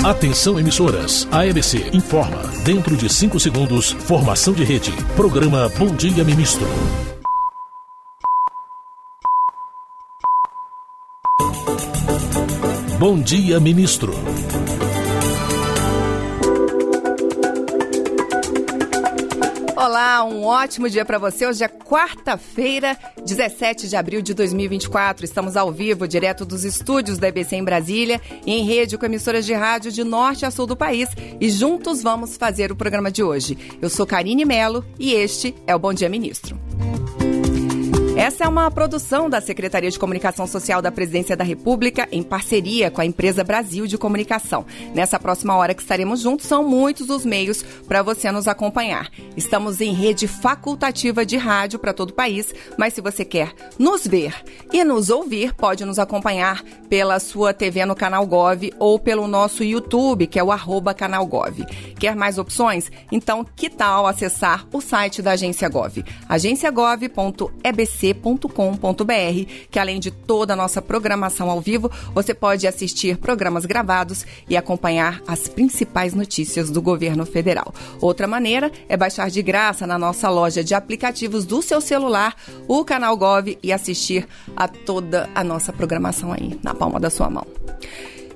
Atenção emissoras, a EBC informa, dentro de 5 segundos, formação de rede. Programa Bom Dia Ministro. Bom Dia Ministro. Olá, um ótimo dia para você. Hoje é quarta-feira, 17 de abril de 2024. Estamos ao vivo, direto dos estúdios da EBC em Brasília, e em rede com emissoras de rádio de norte a sul do país. E juntos vamos fazer o programa de hoje. Eu sou Karine Melo e este é o Bom Dia Ministro. Essa é uma produção da Secretaria de Comunicação Social da Presidência da República, em parceria com a empresa Brasil de Comunicação. Nessa próxima hora que estaremos juntos, são muitos os meios para você nos acompanhar. Estamos em rede facultativa de rádio para todo o país, mas se você quer nos ver e nos ouvir, pode nos acompanhar pela sua TV no Canal Gov ou pelo nosso YouTube, que é o @canalgov. Quer mais opções? Então, que tal acessar o site da Agência Gov? agenciagov.ebc.com.br, que além de toda a nossa programação ao vivo, você pode assistir programas gravados e acompanhar as principais notícias do governo federal. Outra maneira é baixar de graça na nossa loja de aplicativos do seu celular o Canal Gov e assistir a toda a nossa programação aí na palma da sua mão.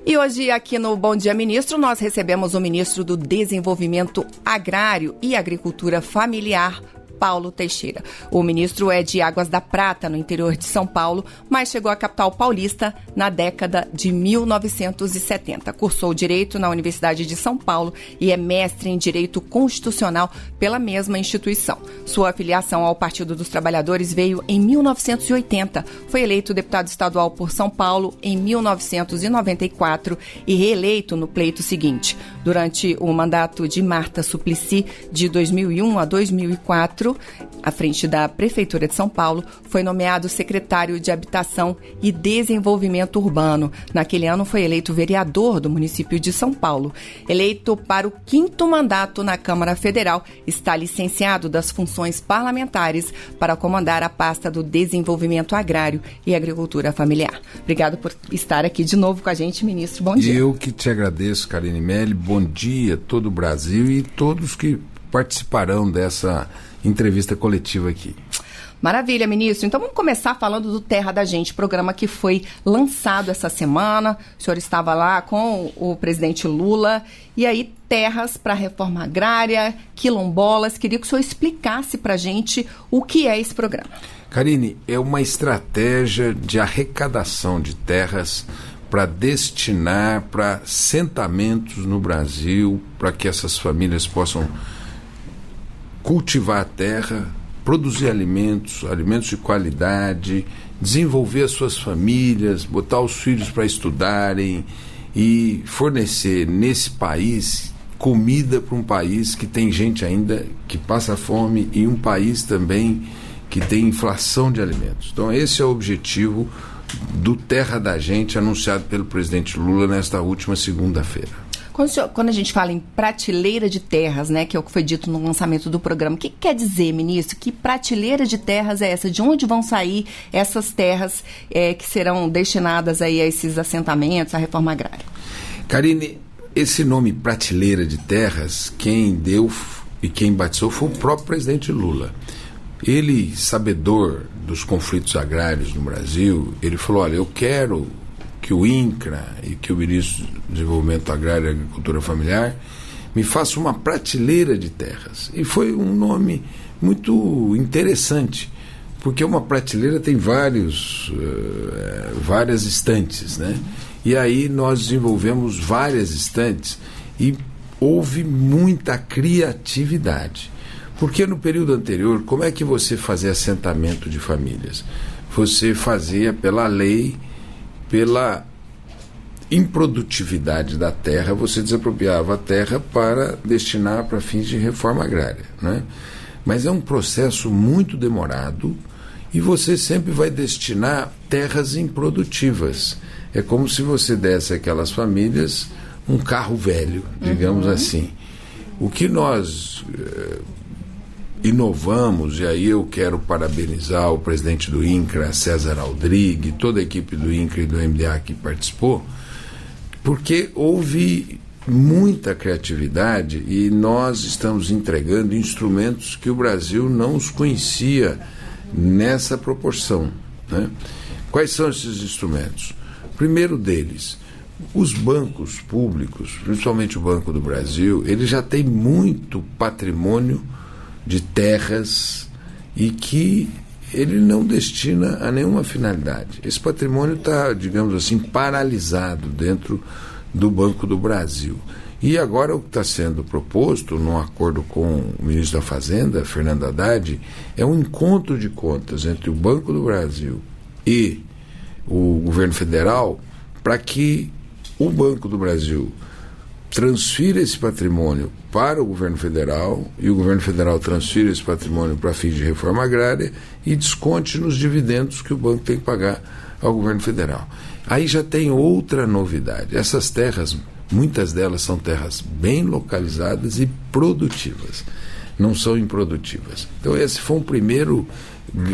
E hoje aqui no Bom Dia Ministro nós recebemos o ministro do Desenvolvimento Agrário e Agricultura Familiar, Paulo Teixeira. O ministro é de Águas da Prata, no interior de São Paulo, mas chegou à capital paulista na década de 1970. Cursou Direito na Universidade de São Paulo e é mestre em Direito Constitucional pela mesma instituição. Sua afiliação ao Partido dos Trabalhadores veio em 1980. Foi eleito deputado estadual por São Paulo em 1994 e reeleito no pleito seguinte. Durante o mandato de Marta Suplicy, de 2001 a 2004, à frente da Prefeitura de São Paulo, foi nomeado secretário de Habitação e Desenvolvimento Urbano. Naquele ano foi eleito vereador do município de São Paulo. Eleito para o 5º mandato na Câmara Federal, está licenciado das funções parlamentares para comandar a pasta do Desenvolvimento Agrário e Agricultura Familiar. Obrigado por estar aqui de novo com a gente, ministro. Bom dia. Eu que te agradeço, Karine Melo. Bom dia a todo o Brasil e todos que participarão dessa entrevista coletiva aqui. Maravilha, ministro. Então vamos começar falando do Terra da Gente, programa que foi lançado essa semana. O senhor estava lá com o presidente Lula. E aí, terras para reforma agrária, quilombolas. Queria que o senhor explicasse para a gente o que é esse programa. Karine, é uma estratégia de arrecadação de terras para destinar para assentamentos no Brasil, para que essas famílias possam cultivar a terra, produzir alimentos de qualidade, desenvolver as suas famílias, botar os filhos para estudarem e fornecer nesse país comida para um país que tem gente ainda que passa fome e um país também que tem inflação de alimentos. Então esse é o objetivo do Terra da Gente anunciado pelo presidente Lula nesta última segunda-feira. Quando a gente fala em prateleira de terras, né, que é o que foi dito no lançamento do programa, o que quer dizer, ministro? Que prateleira de terras é essa? De onde vão sair essas terras que serão destinadas aí a esses assentamentos, à reforma agrária? Karine, esse nome prateleira de terras, quem deu e quem batizou foi o próprio presidente Lula. Ele, sabedor dos conflitos agrários no Brasil, ele falou, olha, eu quero que o INCRA e que o ministro do Desenvolvimento Agrário e Agricultura Familiar me faça uma prateleira de terras. E foi um nome muito interessante, porque uma prateleira tem várias estantes, né? E aí nós desenvolvemos várias estantes e houve muita criatividade. Porque no período anterior, como é que você fazia assentamento de famílias? Você fazia pela lei, pela improdutividade da terra, você desapropriava a terra para destinar para fins de reforma agrária, né? Mas é um processo muito demorado e você sempre vai destinar terras improdutivas. É como se você desse àquelas famílias um carro velho, digamos assim. O que nós inovamos, e aí eu quero parabenizar o presidente do INCRA, César Aldrigue, toda a equipe do INCRA e do MDA que participou, porque houve muita criatividade e nós estamos entregando instrumentos que o Brasil não os conhecia nessa proporção, né? Quais são esses instrumentos? O primeiro deles, os bancos públicos, principalmente o Banco do Brasil, ele já tem muito patrimônio de terras e que ele não destina a nenhuma finalidade. Esse patrimônio está, digamos assim, paralisado dentro do Banco do Brasil. E agora o que está sendo proposto, num acordo com o ministro da Fazenda, Fernando Haddad, é um encontro de contas entre o Banco do Brasil e o governo federal para que o Banco do Brasil transfira esse patrimônio para o governo federal e o governo federal transfira esse patrimônio para fins de reforma agrária e desconte nos dividendos que o banco tem que pagar ao governo federal. Aí já tem outra novidade. Essas terras, muitas delas são terras bem localizadas e produtivas, não são improdutivas. Então esse foi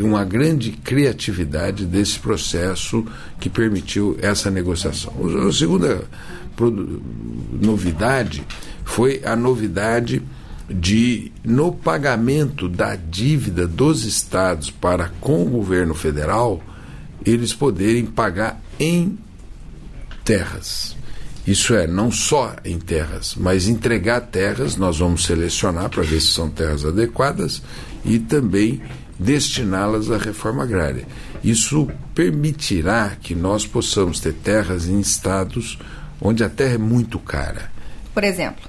uma grande criatividade desse processo que permitiu essa negociação. A segunda novidade foi a novidade de, no pagamento da dívida dos estados para com o governo federal, eles poderem pagar em terras. Isso é, não só em terras, mas entregar terras, nós vamos selecionar para ver se são terras adequadas e também destiná-las à reforma agrária. Isso permitirá que nós possamos ter terras em estados onde a terra é muito cara. Por exemplo?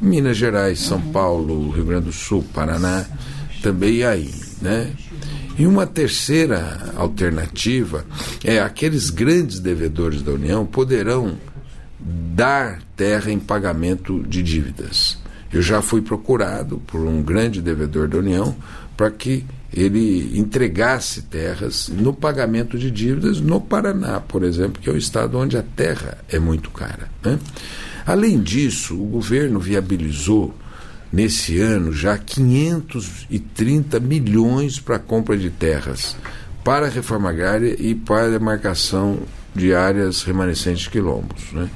Minas Gerais, São Paulo, Rio Grande do Sul, Paraná, também aí, né? E uma terceira alternativa é aqueles grandes devedores da União poderão dar terra em pagamento de dívidas. Eu já fui procurado por um grande devedor da União para que ele entregasse terras no pagamento de dívidas no Paraná, por exemplo, que é o estado onde a terra é muito cara, né? Além disso, o governo viabilizou nesse ano já 530 milhões para a compra de terras para a reforma agrária e para a demarcação de áreas remanescentes de quilombos, né?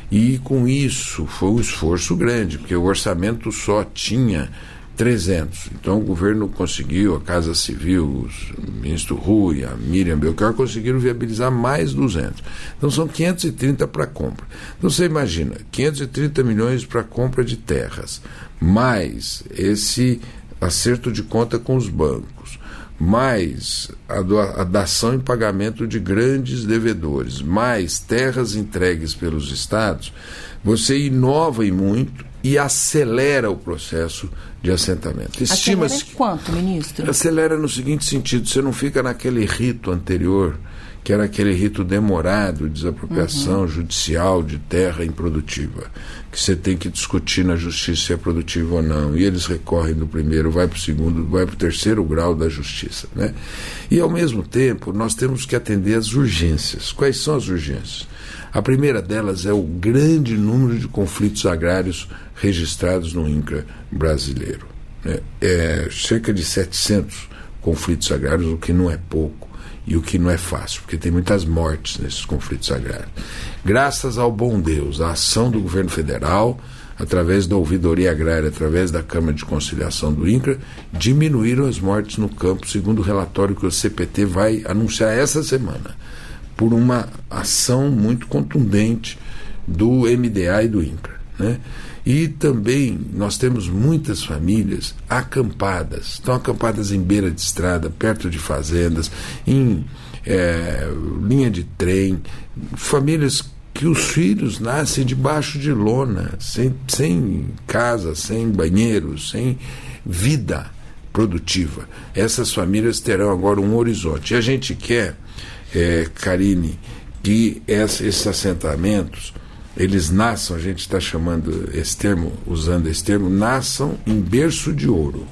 E com isso foi um esforço grande, porque o orçamento só tinha 300. Então o governo conseguiu, a Casa Civil, o ministro Rui, a Miriam Belchior conseguiram viabilizar mais 200. Então são 530 para compra. Então você imagina, 530 milhões para compra de terras, mais esse acerto de conta com os bancos, mais a dação em pagamento de grandes devedores, mais terras entregues pelos estados, você inova e muito e acelera o processo de assentamento. Acelera quanto, ministro? Acelera no seguinte sentido, você não fica naquele rito anterior, que era aquele rito demorado de desapropriação judicial de terra improdutiva, que você tem que discutir na justiça se é produtivo ou não, e eles recorrem do primeiro, vai para o segundo, vai para o terceiro grau da justiça, né? E ao mesmo tempo nós temos que atender às urgências. Quais são as urgências? A primeira delas é o grande número de conflitos agrários registrados no INCRA brasileiro, né? Cerca de 700 conflitos agrários, o que não é pouco e o que não é fácil, porque tem muitas mortes nesses conflitos agrários. Graças ao bom Deus, a ação do governo federal, através da ouvidoria agrária, através da Câmara de Conciliação do INCRA, diminuíram as mortes no campo, segundo o relatório que o CPT vai anunciar essa semana, por uma ação muito contundente do MDA e do INCRA, né? E também nós temos muitas famílias acampadas, estão acampadas em beira de estrada, perto de fazendas, em linha de trem, famílias que os filhos nascem debaixo de lona, sem casa, sem banheiro, sem vida produtiva. Essas famílias terão agora um horizonte. E a gente quer, Karine, que esses assentamentos eles nasçam, a gente está chamando esse termo, usando esse termo, nasçam em berço de ouro.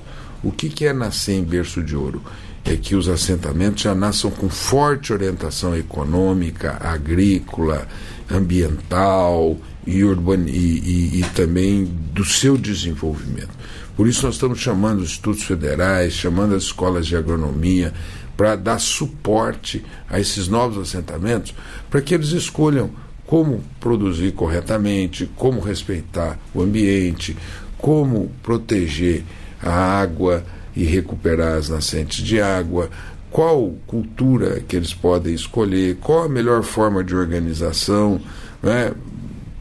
O que é nascer em berço de ouro? É que os assentamentos já nasçam com forte orientação econômica, agrícola, ambiental e também do seu desenvolvimento. Por isso nós estamos chamando os institutos federais, chamando as escolas de agronomia, para dar suporte a esses novos assentamentos, para que eles escolham como produzir corretamente, como respeitar o ambiente, como proteger a água e recuperar as nascentes de água, qual cultura que eles podem escolher, qual a melhor forma de organização, né,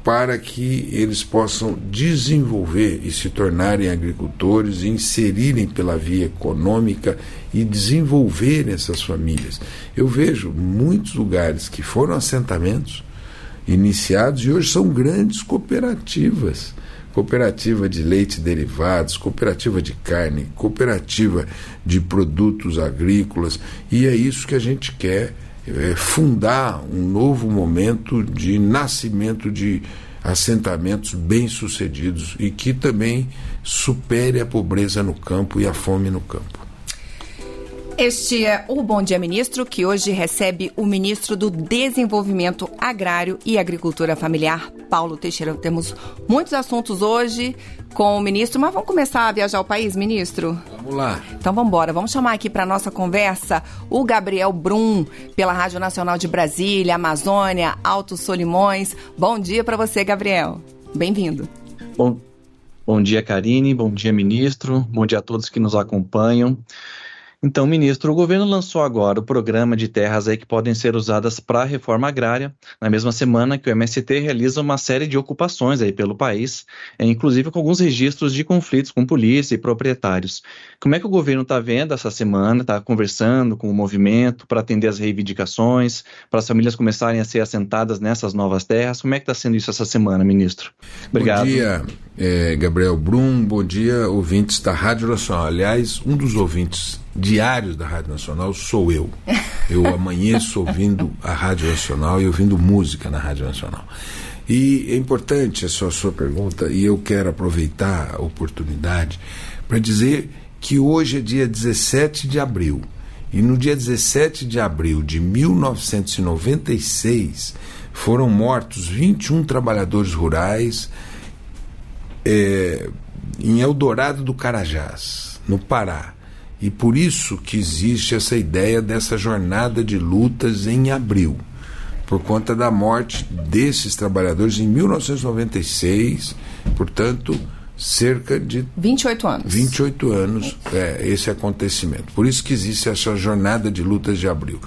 para que eles possam desenvolver e se tornarem agricultores, e inserirem pela via econômica e desenvolverem essas famílias. Eu vejo muitos lugares que foram assentamentos iniciados e hoje são grandes cooperativas. Cooperativa de leite e derivados, cooperativa de carne, cooperativa de produtos agrícolas, e é isso que a gente quer, fundar um novo momento de nascimento de assentamentos bem-sucedidos e que também supere a pobreza no campo e a fome no campo. Este é o Bom Dia Ministro, que hoje recebe o ministro do Desenvolvimento Agrário e Agricultura Familiar, Paulo Teixeira. Temos muitos assuntos hoje com o ministro, mas vamos começar a viajar o país, ministro? Vamos lá. Então vamos embora. Vamos chamar aqui para a nossa conversa o Gabriel Brum, pela Rádio Nacional de Brasília, Amazônia, Altos Solimões. Bom dia para você, Gabriel. Bem-vindo. Bom dia, Karine. Bom dia, ministro. Bom dia a todos que nos acompanham. Então, ministro, o governo lançou agora o programa de terras aí que podem ser usadas para a reforma agrária, na mesma semana que o MST realiza uma série de ocupações aí pelo país, inclusive com alguns registros de conflitos com polícia e proprietários. Como é que o governo está vendo essa semana, está conversando com o movimento para atender as reivindicações, para as famílias começarem a ser assentadas nessas novas terras? Como é que está sendo isso essa semana, ministro? Obrigado. Bom dia, Gabriel Brum, bom dia, ouvintes da Rádio Nacional. Aliás, um dos ouvintes diários da Rádio Nacional sou eu. Eu amanheço ouvindo a Rádio Nacional e ouvindo música na Rádio Nacional. E é importante essa sua pergunta, e eu quero aproveitar a oportunidade para dizer que hoje é dia 17 de abril. E no dia 17 de abril de 1996 foram mortos 21 trabalhadores rurais em Eldorado do Carajás, no Pará. E por isso que existe essa ideia dessa jornada de lutas em abril, por conta da morte desses trabalhadores em 1996, portanto, cerca de 28 anos. 28 anos esse acontecimento. Por isso que existe essa jornada de lutas de abril.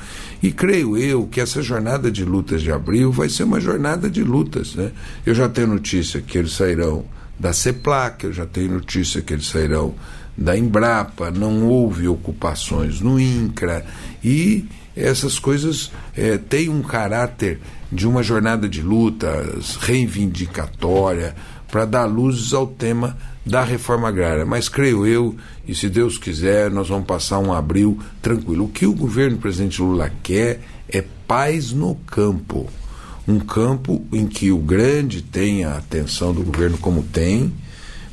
E creio eu que essa jornada de lutas de abril vai ser uma jornada de lutas, né? Eu já tenho notícia que eles sairão da CEPLAC, eu já tenho notícia que eles sairão da Embrapa, não houve ocupações no INCRA, e essas coisas têm um caráter de uma jornada de luta reivindicatória para dar luzes ao tema da reforma agrária. Mas creio eu, e se Deus quiser, nós vamos passar um abril tranquilo. O que o governo do presidente Lula quer é paz no campo. Um campo em que o grande tem a atenção do governo como tem,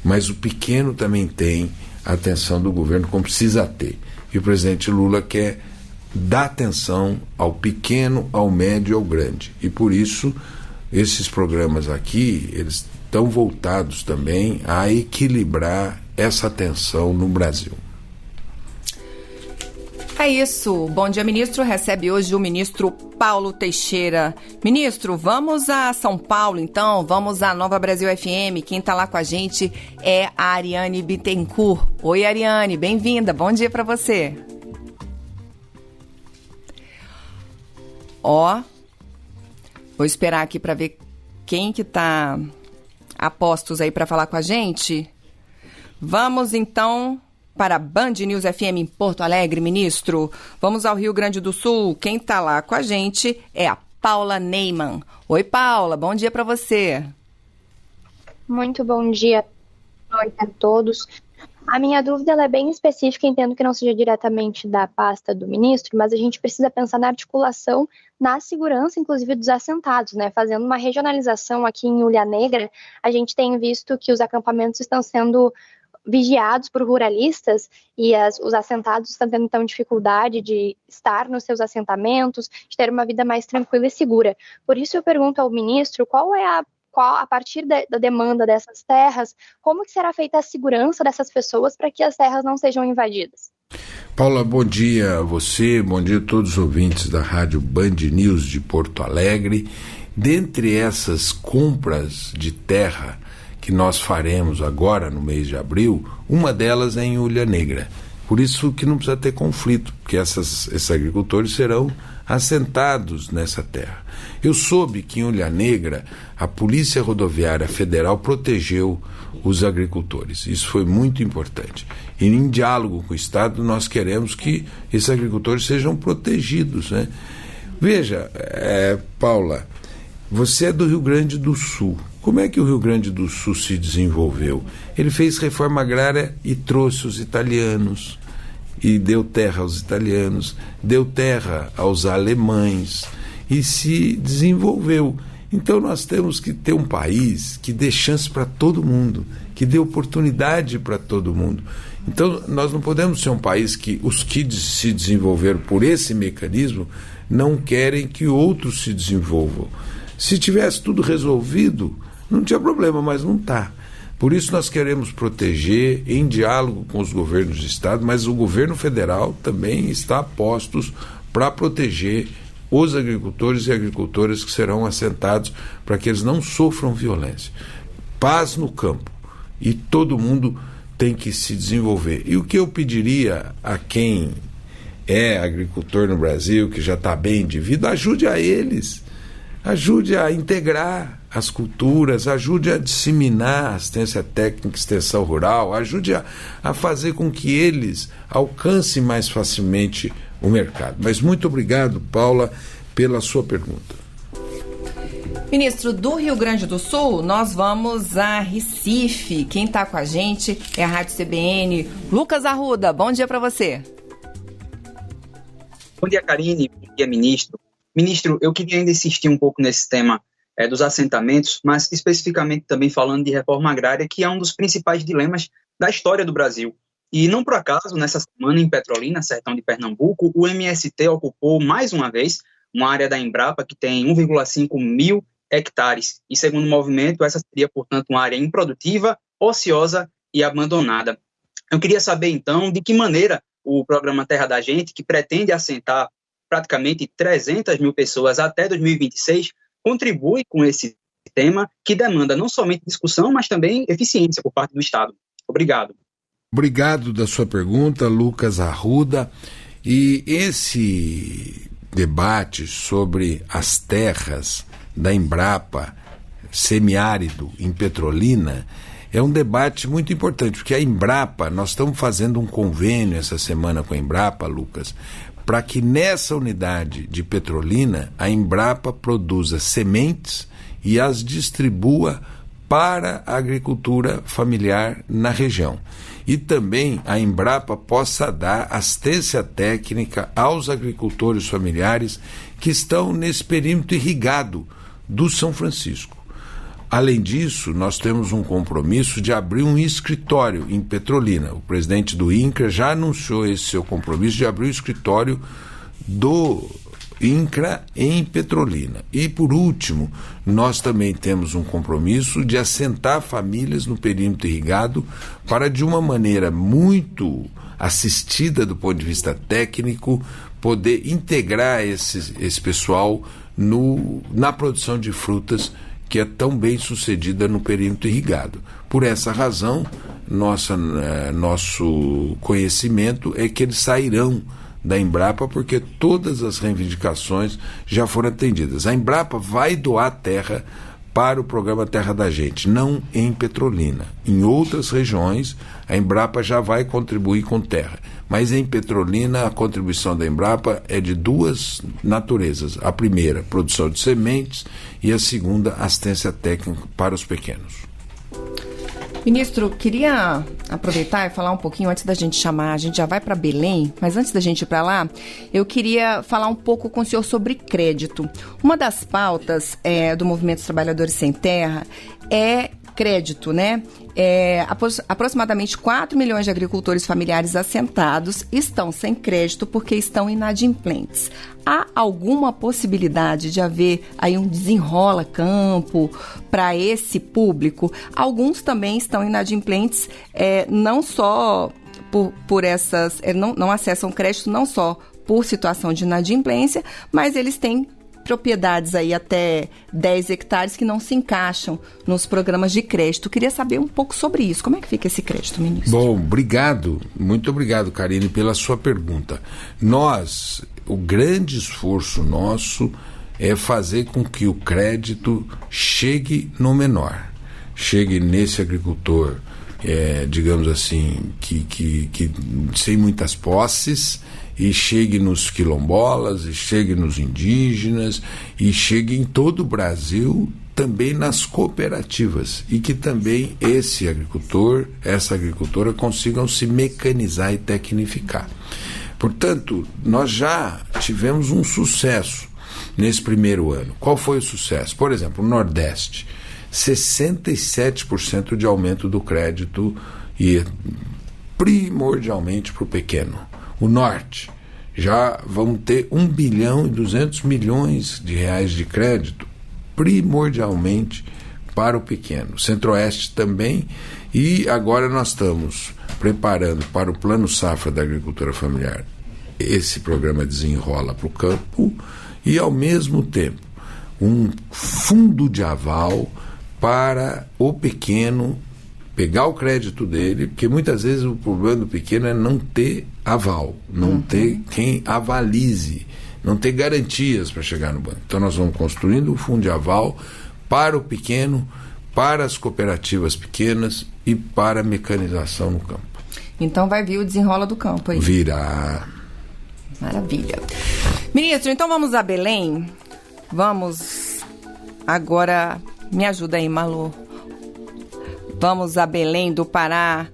mas o pequeno também tem a atenção do governo como precisa ter. E o presidente Lula quer dar atenção ao pequeno, ao médio e ao grande. E por isso, esses programas aqui, eles estão voltados também a equilibrar essa atenção no Brasil. É isso. Bom Dia Ministro recebe hoje o ministro Paulo Teixeira. Ministro, vamos a São Paulo então, vamos à Nova Brasil FM. Quem está lá com a gente é a Ariane Bittencourt. Oi, Ariane, bem-vinda. Bom dia para você. Vou esperar aqui para ver quem que tá a postos aí para falar com a gente. Vamos então para a Band News FM em Porto Alegre, ministro. Vamos ao Rio Grande do Sul. Quem está lá com a gente é a Paula Neyman. Oi, Paula, bom dia para você. Muito bom dia a todos. A minha dúvida ela é bem específica, entendo que não seja diretamente da pasta do ministro, mas a gente precisa pensar na articulação, na segurança, inclusive, dos assentados, né? Fazendo uma regionalização aqui em Ilha Negra, a gente tem visto que os acampamentos estão sendo vigiados por ruralistas e os assentados estão tendo então dificuldade de estar nos seus assentamentos, de ter uma vida mais tranquila e segura. Por isso eu pergunto ao ministro qual a partir da demanda dessas terras, como que será feita a segurança dessas pessoas para que as terras não sejam invadidas? Paula, bom dia a você, bom dia a todos os ouvintes da Rádio Band News de Porto Alegre. Dentre essas compras de terra que nós faremos agora no mês de abril, uma delas é em Ulha Negra. Por isso que não precisa ter conflito, porque esses agricultores serão assentados nessa terra. Eu soube que em Ulha Negra a Polícia Rodoviária Federal protegeu os agricultores. Isso foi muito importante. E em diálogo com o Estado nós queremos que esses agricultores sejam protegidos, né? Veja, Paula, você é do Rio Grande do Sul. Como é que o Rio Grande do Sul se desenvolveu? Ele fez reforma agrária e trouxe os italianos, e deu terra aos italianos, deu terra aos alemães, e se desenvolveu. Então nós temos que ter um país que dê chance para todo mundo, que dê oportunidade para todo mundo. Então nós não podemos ser um país que os que se desenvolveram por esse mecanismo não querem que outros se desenvolvam. Se tivesse tudo resolvido, não tinha problema, mas não está. Por isso nós queremos proteger em diálogo com os governos de estado, mas o governo federal também está a postos para proteger os agricultores e agricultoras que serão assentados para que eles não sofram violência. Paz no campo, e todo mundo tem que se desenvolver. E o que eu pediria a quem é agricultor no Brasil, que já está bem de vida, ajude a eles, ajude a integrar as culturas, ajude a disseminar a assistência técnica e extensão rural, ajude a fazer com que eles alcancem mais facilmente o mercado. Mas muito obrigado, Paula, pela sua pergunta. Ministro, do Rio Grande do Sul, nós vamos a Recife. Quem está com a gente é a Rádio CBN. Lucas Arruda, bom dia para você. Bom dia, Karine. Bom dia, ministro. Ministro, eu queria ainda insistir um pouco nesse tema dos assentamentos, mas especificamente também falando de reforma agrária, que é um dos principais dilemas da história do Brasil. E não por acaso, nessa semana em Petrolina, sertão de Pernambuco, o MST ocupou mais uma vez uma área da Embrapa que tem 1,5 mil hectares. E segundo o movimento, essa seria, portanto, uma área improdutiva, ociosa e abandonada. Eu queria saber, então, de que maneira o programa Terra da Gente, que pretende assentar praticamente 300 mil pessoas até 2026, contribui com esse tema que demanda não somente discussão, mas também eficiência por parte do Estado. Obrigado. Obrigado da sua pergunta, Lucas Arruda. E esse debate sobre as terras da Embrapa, semiárido em Petrolina, é um debate muito importante, porque a Embrapa, nós estamos fazendo um convênio essa semana com a Embrapa, Lucas, para que nessa unidade de Petrolina a Embrapa produza sementes e as distribua para a agricultura familiar na região. E também a Embrapa possa dar assistência técnica aos agricultores familiares que estão nesse perímetro irrigado do São Francisco. Além disso, nós temos um compromisso de abrir um escritório em Petrolina. O presidente do INCRA já anunciou esse seu compromisso de abrir o escritório do INCRA em Petrolina. E, por último, nós também temos um compromisso de assentar famílias no perímetro irrigado para, de uma maneira muito assistida do ponto de vista técnico, poder integrar esse pessoal na produção de frutas que é tão bem sucedida no perímetro irrigado. Por essa razão, nosso conhecimento é que eles sairão da Embrapa porque todas as reivindicações já foram atendidas. A Embrapa vai doar terra para o programa Terra da Gente, não em Petrolina. Em outras regiões, a Embrapa já vai contribuir com terra. Mas em Petrolina, a contribuição da Embrapa é de duas naturezas. A primeira, produção de sementes, e a segunda, assistência técnica para os pequenos. Ministro, queria aproveitar e falar um pouquinho antes da gente chamar, a gente já vai para Belém, mas antes da gente ir para lá, eu queria falar um pouco com o senhor sobre crédito. Uma das pautas do Movimento dos Trabalhadores Sem Terra é crédito, né? Aproximadamente 4 milhões de agricultores familiares assentados estão sem crédito porque estão inadimplentes. Há alguma possibilidade de haver aí um desenrola-campo para esse público? Alguns também estão inadimplentes, não só por essas... não acessam crédito não só por situação de inadimplência, mas eles têm propriedades aí até 10 hectares que não se encaixam nos programas de crédito. Queria saber um pouco sobre isso. Como é que fica esse crédito, ministro? Bom, obrigado. Muito obrigado, Karine, pela sua pergunta. O grande esforço nosso é fazer com que o crédito chegue no menor. Chegue nesse agricultor, digamos assim, que sem muitas posses, e chegue nos quilombolas, e chegue nos indígenas, e chegue em todo o Brasil, também nas cooperativas, e que também esse agricultor, essa agricultora consigam se mecanizar e tecnificar. Portanto, nós já tivemos um sucesso nesse primeiro ano. Qual foi o sucesso? Por exemplo, o Nordeste, 67% de aumento do crédito, e primordialmente para o pequeno. O Norte, já vamos ter 1 bilhão e 200 milhões de reais de crédito, primordialmente para o pequeno. Centro-Oeste também, e agora nós estamos preparando para o Plano Safra da Agricultura Familiar. Esse programa desenrola para o campo e, ao mesmo tempo, um fundo de aval para o pequeno pegar o crédito dele, porque muitas vezes o problema do pequeno é não ter aval, não ter quem avalize, não ter garantias para chegar no banco. Então nós vamos construindo um fundo de aval para o pequeno, para as cooperativas pequenas e para a mecanização no campo. Então vai vir o desenrola do campo aí. Virá. Maravilha. Ministro, então vamos a Belém? Vamos agora, me ajuda aí, Malu. Vamos a Belém do Pará.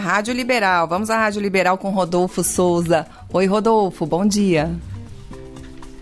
Rádio Liberal. Vamos à Rádio Liberal com Rodolfo Souza. Oi, Rodolfo, bom dia.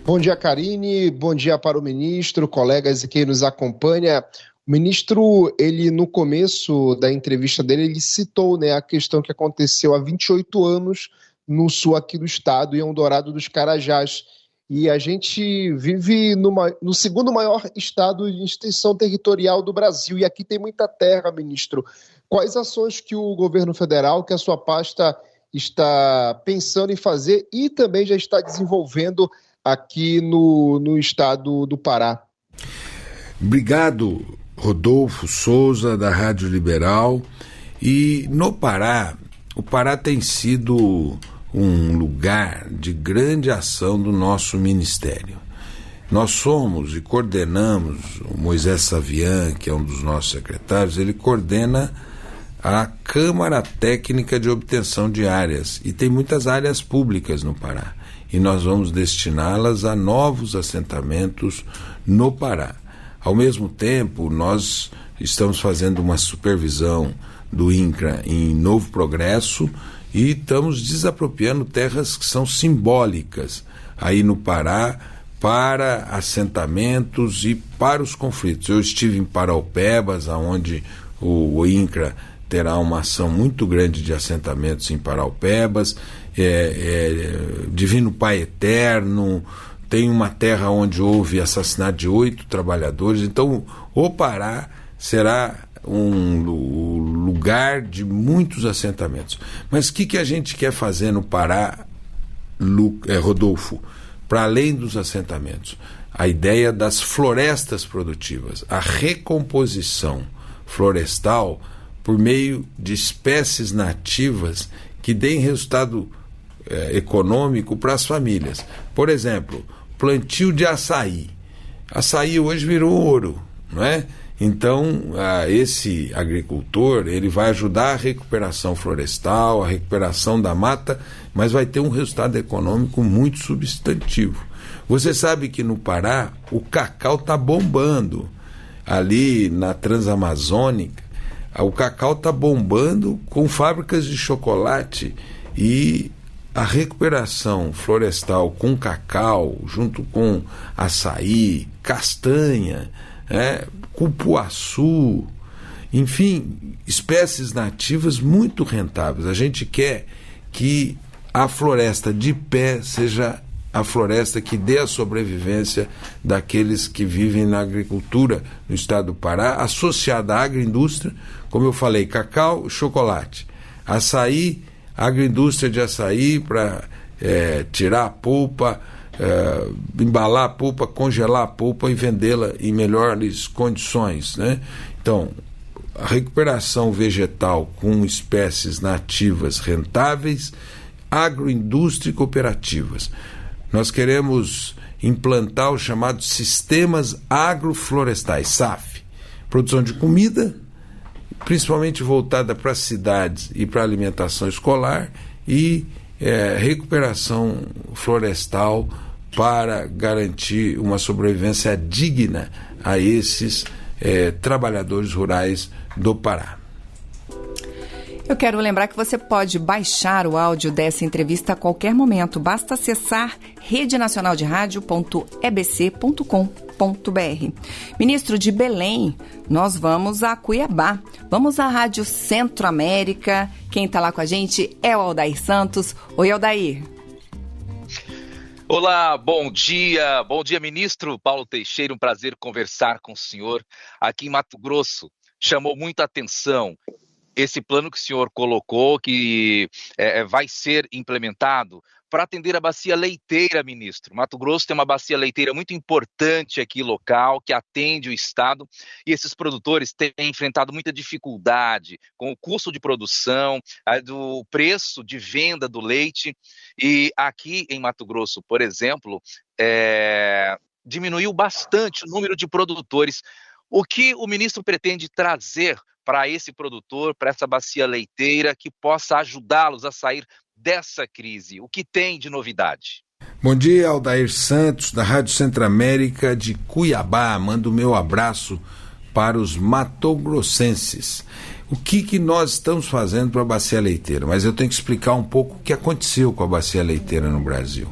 Bom dia, Karine. Bom dia para o ministro, colegas e quem nos acompanha. O ministro, ele no começo da entrevista dele, ele citou, a questão que aconteceu há 28 anos no sul aqui do estado, em Eldorado dos Carajás. E a gente vive no segundo maior estado de extensão territorial do Brasil. E aqui tem muita terra, ministro. Quais ações que o governo federal, que a sua pasta está pensando em fazer e também já está desenvolvendo aqui no estado do Pará? Obrigado, Rodolfo Souza, da Rádio Liberal. E no Pará, o Pará tem sido um lugar de grande ação do nosso ministério. Nós somos e coordenamos, o Moisés Savian, que é um dos nossos secretários, ele coordena a Câmara Técnica de Obtenção de Áreas, e tem muitas áreas públicas no Pará, e nós vamos destiná-las a novos assentamentos no Pará. Ao mesmo tempo, nós estamos fazendo uma supervisão do INCRA em Novo Progresso, e estamos desapropriando terras que são simbólicas aí no Pará para assentamentos e para os conflitos. Eu estive em Paraupebas, onde o INCRA terá uma ação muito grande de assentamentos em Paraupebas, Divino Pai Eterno, tem uma terra onde houve assassinato de 8 trabalhadores. Então o Pará será um lugar de muitos assentamentos. Mas o que a gente quer fazer no Pará, Rodolfo, para além dos assentamentos? A ideia das florestas produtivas, a recomposição florestal por meio de espécies nativas que deem resultado econômico para as famílias. Por exemplo, plantio de açaí. Açaí hoje virou ouro, não é? Então, esse agricultor, ele vai ajudar a recuperação florestal, a recuperação da mata, mas vai ter um resultado econômico muito substantivo. Você sabe que no Pará, o cacau está bombando. Ali na Transamazônica, o cacau está bombando com fábricas de chocolate, e a recuperação florestal com cacau, junto com açaí, castanha, cupuaçu, enfim, espécies nativas muito rentáveis. A gente quer que a floresta de pé seja a floresta que dê a sobrevivência daqueles que vivem na agricultura no estado do Pará, associada à agroindústria, como eu falei, cacau, chocolate, açaí, agroindústria de açaí para tirar a polpa, embalar a polpa, congelar a polpa e vendê-la em melhores condições, né? Então, a recuperação vegetal com espécies nativas rentáveis, agroindústria e cooperativas. Nós queremos implantar os chamados sistemas agroflorestais, SAF, produção de comida, principalmente voltada para as cidades e para a alimentação escolar, e recuperação florestal para garantir uma sobrevivência digna a esses trabalhadores rurais do Pará. Eu quero lembrar que você pode baixar o áudio dessa entrevista a qualquer momento. Basta acessar redenacionalderádio.ebc.com.br. Ministro, de Belém, nós vamos a Cuiabá. Vamos à Rádio Centro-América. Quem está lá com a gente é o Aldair Santos. Oi, Aldair. Olá, bom dia, ministro Paulo Teixeira, um prazer conversar com o senhor. Aqui em Mato Grosso, chamou muita atenção esse plano que o senhor colocou, que vai ser implementado para atender a bacia leiteira, ministro. Mato Grosso tem uma bacia leiteira muito importante aqui local, que atende o estado, e esses produtores têm enfrentado muita dificuldade com o custo de produção, do preço de venda do leite, e aqui em Mato Grosso, por exemplo, diminuiu bastante o número de produtores. O que o ministro pretende trazer para esse produtor, para essa bacia leiteira, que possa ajudá-los a sair dessa crise? O que tem de novidade? Bom dia, Aldair Santos, da Rádio Centro-América de Cuiabá. Mando o meu abraço para os matogrossenses. O que nós estamos fazendo para a bacia leiteira? Mas eu tenho que explicar um pouco o que aconteceu com a bacia leiteira no Brasil.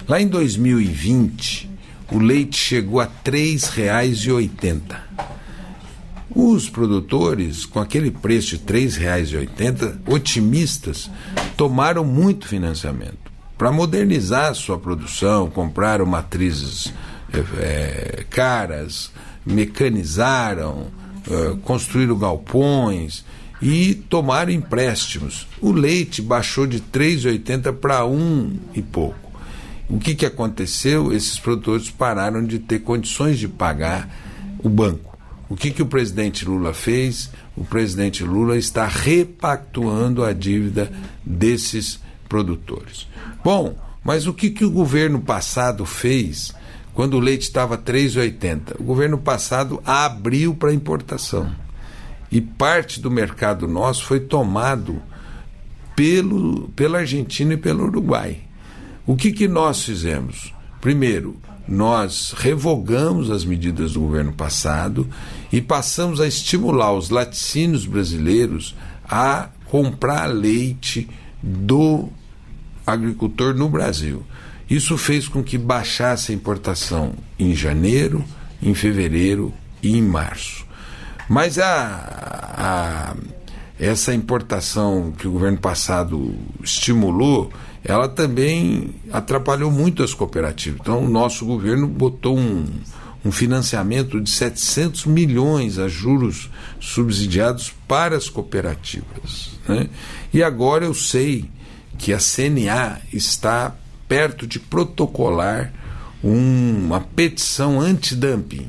Lá em 2020, o leite chegou a R$ 3,80. Os produtores, com aquele preço de R$ 3,80, otimistas, tomaram muito financiamento para modernizar a sua produção, compraram matrizes caras, mecanizaram, construíram galpões e tomaram empréstimos. O leite baixou de R$ 3,80 para R$ 1 e pouco. O que aconteceu? Esses produtores pararam de ter condições de pagar o banco. O que o presidente Lula fez? O presidente Lula está repactuando a dívida desses produtores. Bom, mas o que o governo passado fez quando o leite estava R$ 3,80? O governo passado abriu para importação. E parte do mercado nosso foi tomado pela Argentina e pelo Uruguai. O que nós fizemos? Primeiro, nós revogamos as medidas do governo passado e passamos a estimular os laticínios brasileiros a comprar leite do agricultor no Brasil. Isso fez com que baixasse a importação em janeiro, em fevereiro e em março. Mas essa importação que o governo passado estimulou, ela também atrapalhou muito as cooperativas. Então, o nosso governo botou um financiamento de 700 milhões a juros subsidiados para as cooperativas, né? E agora eu sei que a CNA está perto de protocolar uma petição anti-dumping,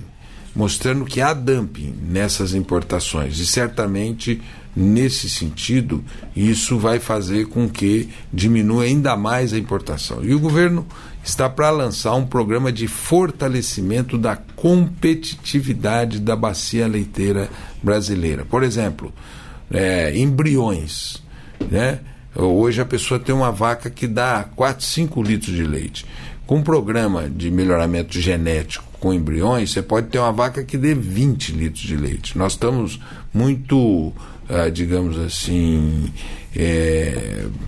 mostrando que há dumping nessas importações, e certamente nesse sentido isso vai fazer com que diminua ainda mais a importação. E o governo está para lançar um programa de fortalecimento da competitividade da bacia leiteira brasileira. Por exemplo, embriões, né? Hoje a pessoa tem uma vaca que dá 4, 5 litros de leite. Com um programa de melhoramento genético com embriões, você pode ter uma vaca que dê 20 litros de leite. Nós estamos muito, digamos assim,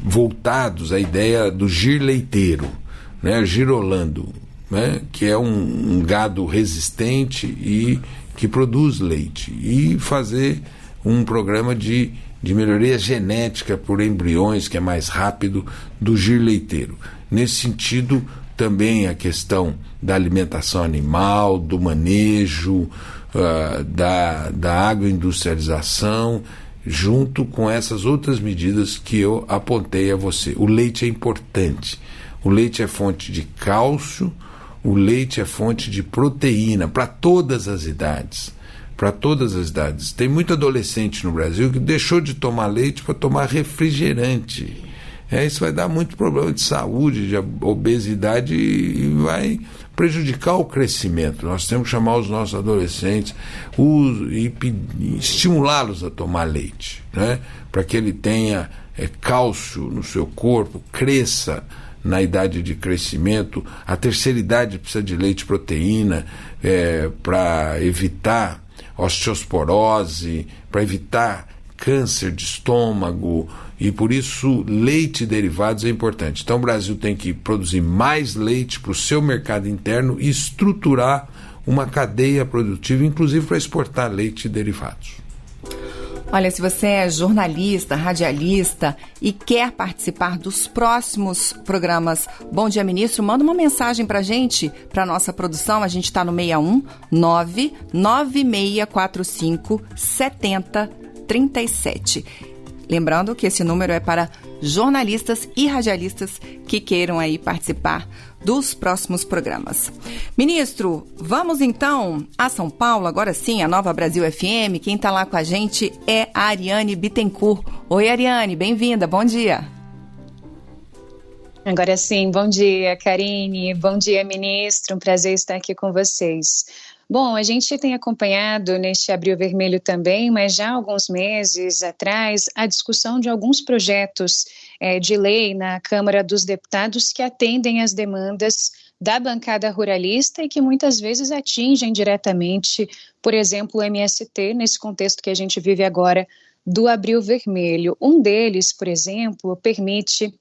voltados à ideia do gir leiteiro, né? Girolando, né? Que é um gado resistente e que produz leite. E fazer um programa de melhoria genética por embriões, que é mais rápido, do gir leiteiro. Nesse sentido, também a questão da alimentação animal, do manejo, da agroindustrialização, junto com essas outras medidas que eu apontei a você. O leite é importante. O leite é fonte de cálcio, o leite é fonte de proteína para todas as idades. Para todas as idades. Tem muito adolescente no Brasil que deixou de tomar leite para tomar refrigerante. Isso vai dar muito problema de saúde, de obesidade e vai prejudicar o crescimento. Nós temos que chamar os nossos adolescentes e estimulá-los a tomar leite, né? Para que ele tenha cálcio no seu corpo, cresça na idade de crescimento. A terceira idade precisa de leite e proteína para evitar osteoporose, para evitar câncer de estômago, e por isso leite e derivados é importante. Então o Brasil tem que produzir mais leite para o seu mercado interno e estruturar uma cadeia produtiva, inclusive para exportar leite e derivados. Olha, se você é jornalista, radialista e quer participar dos próximos programas Bom Dia Ministro, manda uma mensagem para a gente, para a nossa produção. A gente está no 61 99645 7037. Lembrando que esse número é para jornalistas e radialistas que queiram aí participar dos próximos programas. Ministro, vamos então a São Paulo, agora sim, a Nova Brasil FM. Quem está lá com a gente é a Ariane Bittencourt. Oi, Ariane, bem-vinda, bom dia. Agora sim, bom dia, Karine, bom dia, ministro, um prazer estar aqui com vocês. Bom, a gente tem acompanhado neste Abril Vermelho também, mas já há alguns meses atrás, a discussão de alguns projetos de lei na Câmara dos Deputados que atendem às demandas da bancada ruralista e que muitas vezes atingem diretamente, por exemplo, o MST, nesse contexto que a gente vive agora do Abril Vermelho. Um deles, por exemplo, permite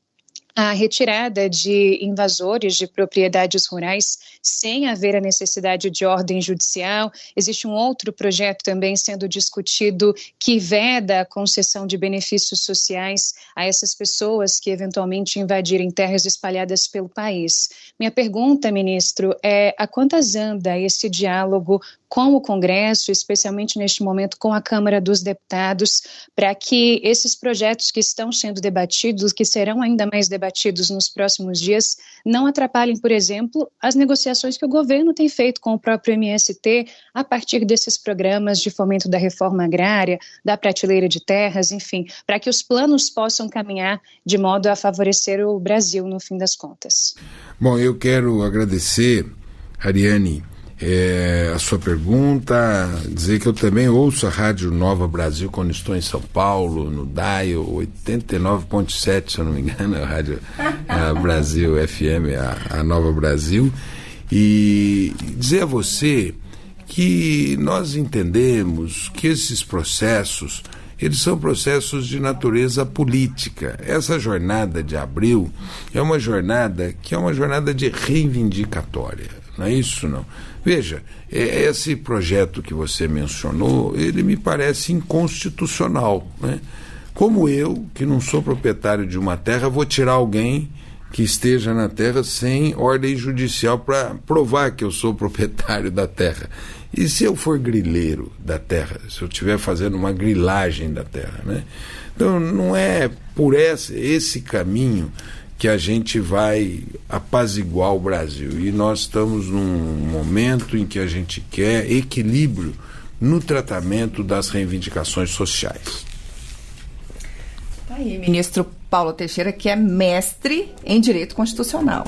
a retirada de invasores de propriedades rurais sem haver a necessidade de ordem judicial. Existe um outro projeto também sendo discutido que veda a concessão de benefícios sociais a essas pessoas que eventualmente invadirem terras espalhadas pelo país. Minha pergunta, ministro, é a quantas anda esse diálogo com o Congresso, especialmente neste momento com a Câmara dos Deputados, para que esses projetos que estão sendo debatidos, que serão ainda mais debatidos nos próximos dias, não atrapalhem, por exemplo, as negociações que o governo tem feito com o próprio MST a partir desses programas de fomento da reforma agrária, da prateleira de terras, enfim, para que os planos possam caminhar de modo a favorecer o Brasil, no fim das contas. Bom, eu quero agradecer, Ariane, a sua pergunta, dizer que eu também ouço a Rádio Nova Brasil quando estou em São Paulo, no Dial 89.7, se eu não me engano, a Rádio Brasil FM, a Nova Brasil, e dizer a você que nós entendemos que esses processos, eles são processos de natureza política. Essa jornada de abril é uma jornada que é uma jornada de reivindicatória, não é isso, não? Veja, esse projeto que você mencionou, ele me parece inconstitucional, né? Como eu, que não sou proprietário de uma terra, vou tirar alguém que esteja na terra sem ordem judicial para provar que eu sou proprietário da terra? E se eu for grileiro da terra, se eu estiver fazendo uma grilagem da terra, né? Então não é por esse caminho que a gente vai apaziguar o Brasil. E nós estamos num momento em que a gente quer equilíbrio no tratamento das reivindicações sociais. Tá aí, ministro Paulo Teixeira, que é mestre em Direito Constitucional.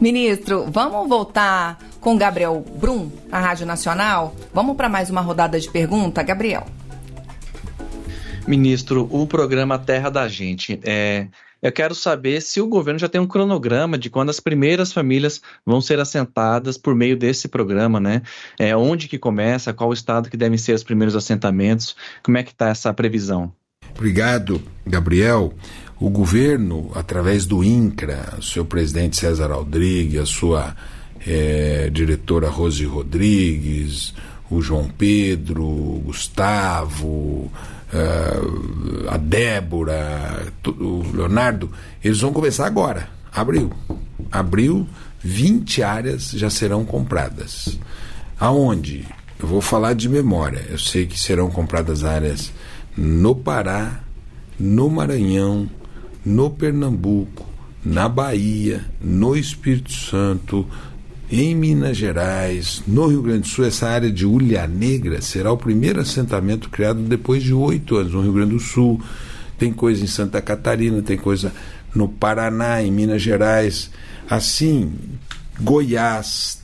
Ministro, vamos voltar com Gabriel Brum, na Rádio Nacional? Vamos para mais uma rodada de pergunta, Gabriel? Ministro, o programa Terra da Gente, eu quero saber se o governo já tem um cronograma de quando as primeiras famílias vão ser assentadas por meio desse programa, né? Onde que começa, qual o estado que devem ser os primeiros assentamentos, como é que está essa previsão? Obrigado, Gabriel. O governo, através do INCRA, o seu presidente César Aldrigues, a sua diretora Rose Rodrigues, o João Pedro, o Gustavo, a Débora, o Leonardo, eles vão começar agora, abril, 20 áreas já serão compradas. Aonde? Eu vou falar de memória, eu sei que serão compradas áreas no Pará, no Maranhão, no Pernambuco, na Bahia, no Espírito Santo, em Minas Gerais, no Rio Grande do Sul. Essa área de Ulha Negra será o primeiro assentamento criado depois de 8 anos no Rio Grande do Sul. Tem coisa em Santa Catarina, tem coisa no Paraná, em Minas Gerais. Assim, Goiás,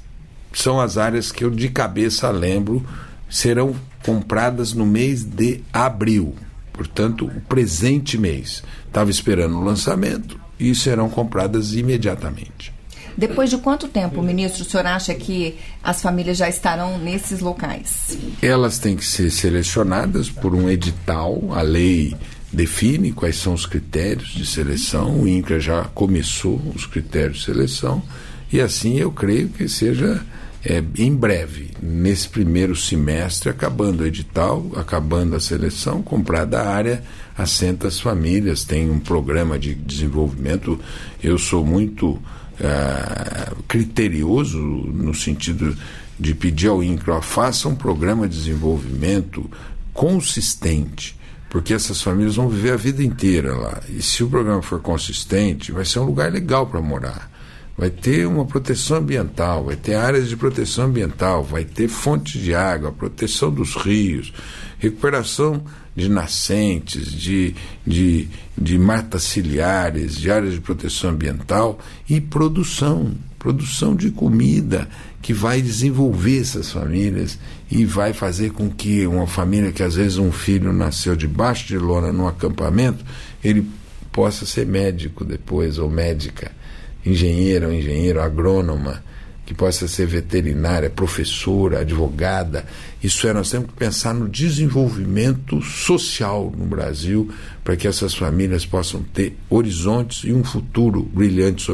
são as áreas que eu de cabeça lembro, serão compradas no mês de abril. Portanto, o presente mês. Estava esperando o lançamento e serão compradas imediatamente. Depois de quanto tempo, ministro, o senhor acha que as famílias já estarão nesses locais? Elas têm que ser selecionadas por um edital. A lei define quais são os critérios de seleção. O INCRA já começou os critérios de seleção. E assim eu creio que seja em breve, nesse primeiro semestre, acabando o edital, acabando a seleção, comprada a área, assenta as famílias. Tem um programa de desenvolvimento. Eu sou muito criterioso no sentido de pedir ao INCRA: faça um programa de desenvolvimento consistente, porque essas famílias vão viver a vida inteira lá. E se o programa for consistente, vai ser um lugar legal para morar. Vai ter uma proteção ambiental, vai ter áreas de proteção ambiental, vai ter fontes de água, proteção dos rios, recuperação de nascentes, de matas ciliares, de áreas de proteção ambiental e produção de comida que vai desenvolver essas famílias e vai fazer com que uma família que às vezes um filho nasceu debaixo de lona num acampamento, ele possa ser médico depois, ou médica, engenheiro, agrônoma, que possa ser veterinária, professora, advogada. Isso nós temos que pensar no desenvolvimento social no Brasil, para que essas famílias possam ter horizontes e um futuro brilhante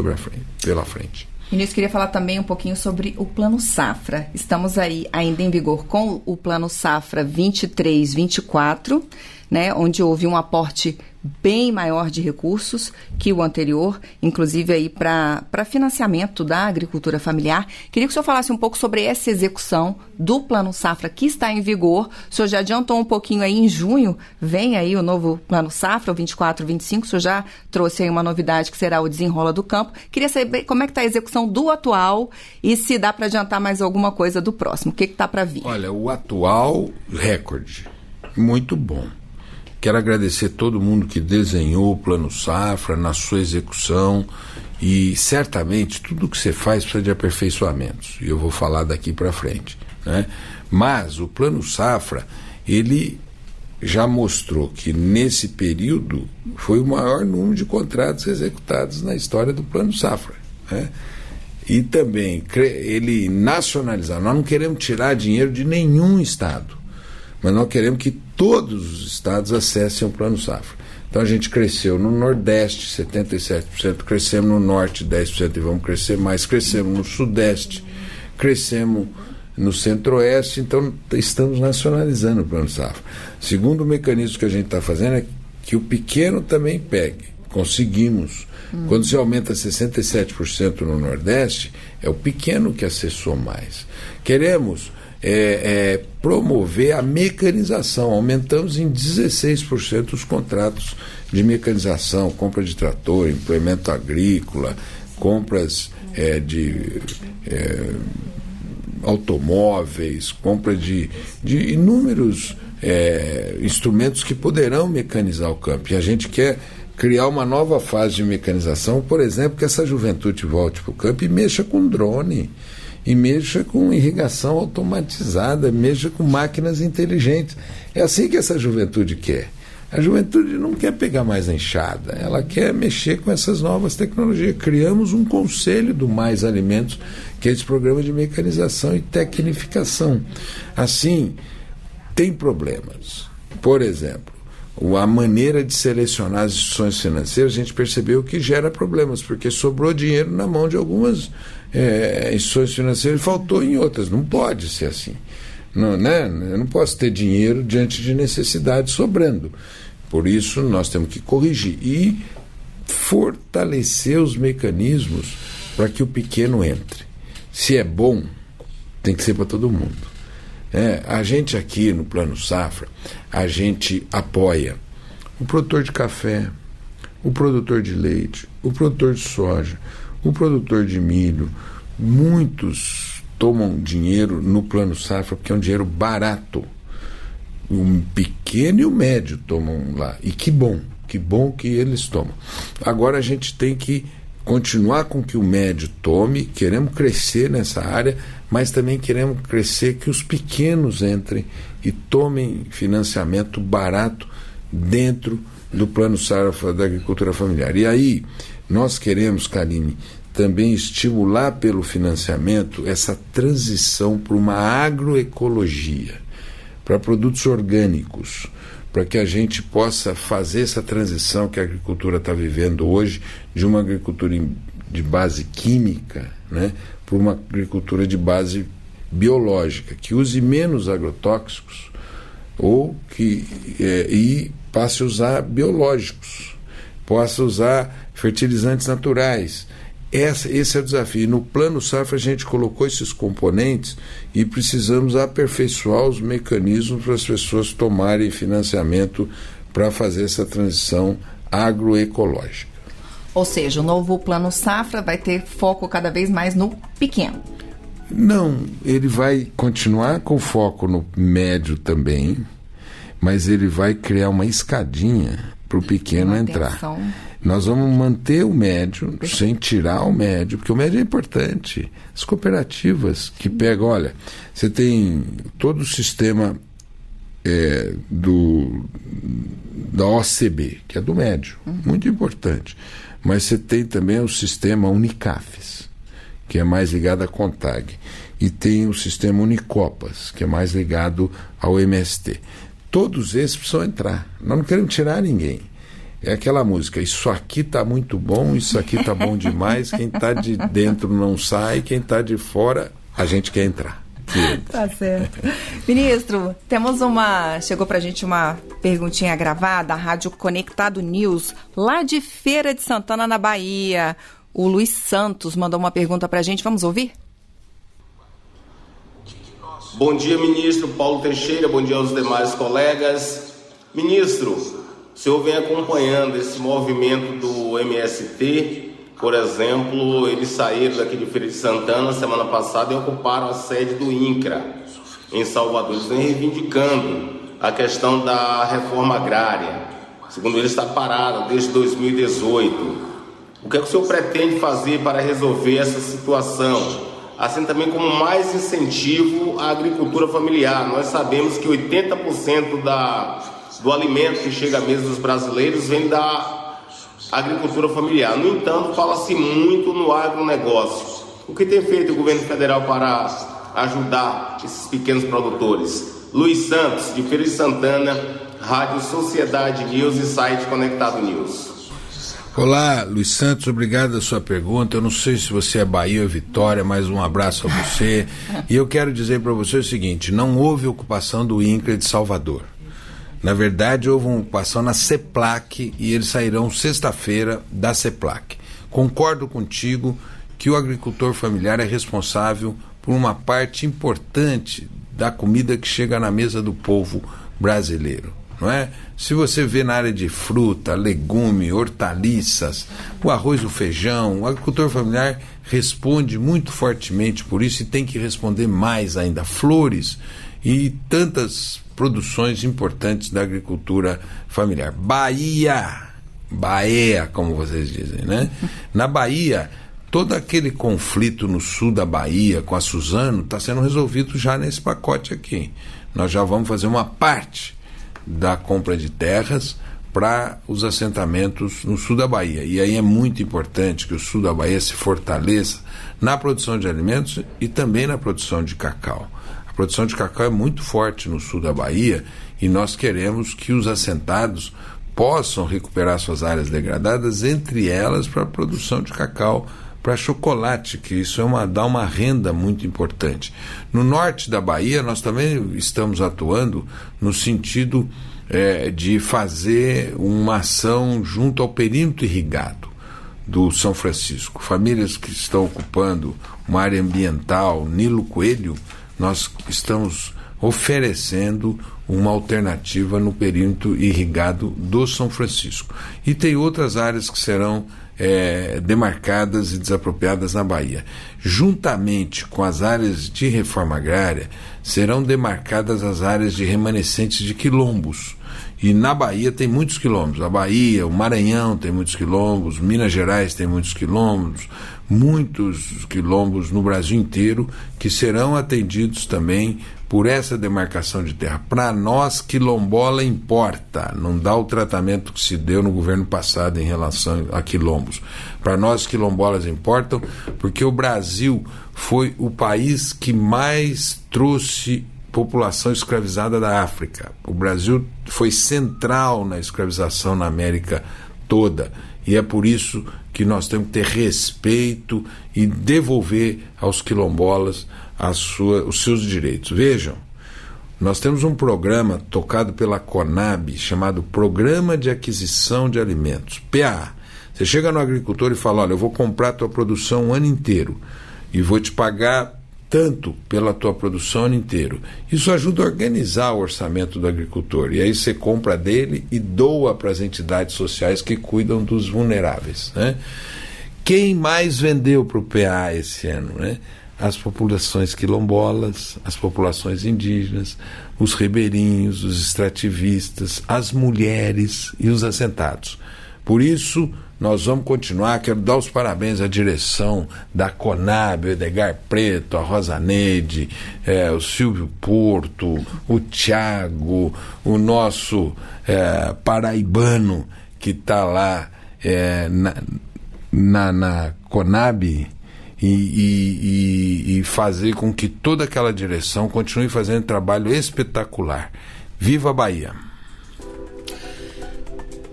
pela frente. Ministro, queria falar também um pouquinho sobre o Plano Safra. Estamos aí ainda em vigor com o Plano Safra 23-24, né, onde houve um aporte bem maior de recursos que o anterior, inclusive aí para financiamento da agricultura familiar. Queria que o senhor falasse um pouco sobre essa execução do Plano Safra que está em vigor. O senhor já adiantou um pouquinho aí, em junho vem aí o novo Plano Safra, o 24-25, o senhor já trouxe aí uma novidade que será o Desenrola do Campo. Queria saber como é que está a execução do atual e se dá para adiantar mais alguma coisa do próximo. O que está para vir? Olha, o atual, recorde, muito bom. Quero agradecer todo mundo que desenhou o Plano Safra na sua execução, e certamente tudo que você faz precisa de aperfeiçoamentos, e eu vou falar daqui para frente, né? Mas o Plano Safra, ele já mostrou que nesse período foi o maior número de contratos executados na história do Plano Safra, né? E também ele nacionalizar. Nós não queremos tirar dinheiro de nenhum estado, mas nós queremos que todos os estados acessem o Plano Safra. Então a gente cresceu no Nordeste 77%, crescemos no Norte 10% e vamos crescer mais, crescemos no Sudeste, crescemos no Centro-Oeste. Então estamos nacionalizando o Plano Safra. Segundo mecanismo que a gente está fazendo é que o pequeno também pegue. Conseguimos. Quando se aumenta 67% no Nordeste, é o pequeno que acessou mais. Queremos promover a mecanização. Aumentamos em 16% os contratos de mecanização, compra de trator, implemento agrícola, compras de automóveis, compra de inúmeros instrumentos que poderão mecanizar o campo. E a gente quer criar uma nova fase de mecanização, por exemplo, que essa juventude volte para o campo e mexa com drone, e mexa com irrigação automatizada, mexa com máquinas inteligentes. É assim que essa juventude quer. A juventude não quer pegar mais a enxada, ela quer mexer com essas novas tecnologias. Criamos um conselho do Mais Alimentos, que é esse programa de mecanização e tecnificação. Assim, tem problemas. Por exemplo, a maneira de selecionar as instituições financeiras, a gente percebeu que gera problemas, porque sobrou dinheiro na mão de algumas instituições financeiras e faltou em outras. Não pode ser assim. Não, né? Eu não posso ter dinheiro diante de necessidade sobrando. Por isso, nós temos que corrigir e fortalecer os mecanismos para que o pequeno entre. Se é bom, tem que ser para todo mundo. A gente aqui no Plano Safra, a gente apoia o produtor de café, o produtor de leite, o produtor de soja, o produtor de milho. Muitos tomam dinheiro no Plano Safra porque é um dinheiro barato. O pequeno e o médio tomam lá. E que bom que eles tomam. Agora a gente tem que continuar com que o médio tome, queremos crescer nessa área, mas também queremos crescer que os pequenos entrem e tomem financiamento barato dentro do Plano Safra da agricultura familiar. E aí nós queremos, Karine, também estimular pelo financiamento essa transição para uma agroecologia, para produtos orgânicos, para que a gente possa fazer essa transição que a agricultura está vivendo hoje, de uma agricultura de base química, né, para uma agricultura de base biológica, que use menos agrotóxicos e passe a usar biológicos, possa usar fertilizantes naturais. Esse é o desafio. No Plano Safra a gente colocou esses componentes e precisamos aperfeiçoar os mecanismos para as pessoas tomarem financiamento para fazer essa transição agroecológica. Ou seja, o novo Plano Safra vai ter foco cada vez mais no pequeno. Não, ele vai continuar com foco no médio também, mas ele vai criar uma escadinha para o pequeno entrar. Nós vamos manter o médio, sem tirar o médio, porque o médio é importante. As cooperativas que pegam, olha, você tem todo o sistema da OCB, que é do médio, muito importante. Mas você tem também o sistema Unicafes, que é mais ligado à CONTAG. E tem o sistema Unicopas, que é mais ligado ao MST. Todos esses precisam entrar. Nós não queremos tirar ninguém. É aquela música, isso aqui está muito bom, isso aqui está bom demais, quem está de dentro não sai, quem está de fora, a gente quer entrar. Tá certo. Ministro, chegou pra gente uma perguntinha gravada da Rádio Conectado News, lá de Feira de Santana, na Bahia. O Luiz Santos mandou uma pergunta pra gente, vamos ouvir? Bom dia, ministro Paulo Teixeira, bom dia aos demais colegas. Ministro, o senhor vem acompanhando esse movimento do MST, por exemplo, eles saíram daqui de Feira de Santana semana passada e ocuparam a sede do INCRA em Salvador. Eles vêm reivindicando a questão da reforma agrária. Segundo eles, está parada desde 2018. O que é que o senhor pretende fazer para resolver essa situação? Assim também como mais incentivo à agricultura familiar. Nós sabemos que 80% do alimento que chega à mesa dos brasileiros vem da agricultura familiar. No entanto, fala-se muito no agronegócio. O que tem feito o governo federal para ajudar esses pequenos produtores? Luiz Santos, de Feira de Santana, Rádio Sociedade News e site Conectado News. Olá, Luiz Santos, obrigado pela sua pergunta. Eu não sei se você é Bahia ou Vitória, mas um abraço a você. E eu quero dizer para você o seguinte, não houve ocupação do INCRA de Salvador. Na verdade, houve uma ocupação na CEPLAC e eles sairão sexta-feira da CEPLAC. Concordo contigo que o agricultor familiar é responsável por uma parte importante da comida que chega na mesa do povo brasileiro, não é? Se você vê na área de fruta, legume, hortaliças, o arroz, o feijão, o agricultor familiar responde muito fortemente por isso e tem que responder mais ainda. Flores e tantas produções importantes da agricultura familiar. Bahia, como vocês dizem, né? Na Bahia, todo aquele conflito no sul da Bahia com a Suzano está sendo resolvido já nesse pacote aqui. Nós já vamos fazer uma parte da compra de terras para os assentamentos no sul da Bahia. E aí é muito importante que o sul da Bahia se fortaleça na produção de alimentos e também na produção de cacau. A produção de cacau é muito forte no sul da Bahia e nós queremos que os assentados possam recuperar suas áreas degradadas, entre elas para a produção de cacau, para chocolate, que isso dá uma renda muito importante. No norte da Bahia, nós também estamos atuando no sentido de fazer uma ação junto ao perímetro irrigado do São Francisco. Famílias que estão ocupando uma área ambiental, Nilo Coelho, nós estamos oferecendo uma alternativa no perímetro irrigado do São Francisco. E tem outras áreas que serão demarcadas e desapropriadas na Bahia. Juntamente com as áreas de reforma agrária, serão demarcadas as áreas de remanescentes de quilombos. E na Bahia tem muitos quilombos. A Bahia, o Maranhão tem muitos quilombos, Minas Gerais tem muitos quilombos no Brasil inteiro, que serão atendidos também por essa demarcação de terra. Para nós, quilombola importa, não dá o tratamento que se deu no governo passado em relação a quilombos. Para nós, quilombolas importam, porque o Brasil foi o país que mais trouxe população escravizada da África. O Brasil foi central na escravização na América toda, e é por isso que nós temos que ter respeito e devolver aos quilombolas os seus direitos. Vejam, nós temos um programa tocado pela Conab chamado Programa de Aquisição de Alimentos, PA. Você chega no agricultor e fala: olha, eu vou comprar a tua produção o ano inteiro e vou te pagar tanto pela tua produção o ano inteiro. Isso ajuda a organizar o orçamento do agricultor, e aí você compra dele e doa para as entidades sociais que cuidam dos vulneráveis, né? Quem mais vendeu para o PA esse ano, né? As populações quilombolas, as populações indígenas, os ribeirinhos, os extrativistas, as mulheres e os assentados. Por isso, nós vamos continuar. Quero dar os parabéns à direção da Conab, o Edgar Preto, a Rosa Neide, o Silvio Porto, o Tiago, o nosso paraibano que está lá na Conab, e fazer com que toda aquela direção continue fazendo um trabalho espetacular. Viva a Bahia!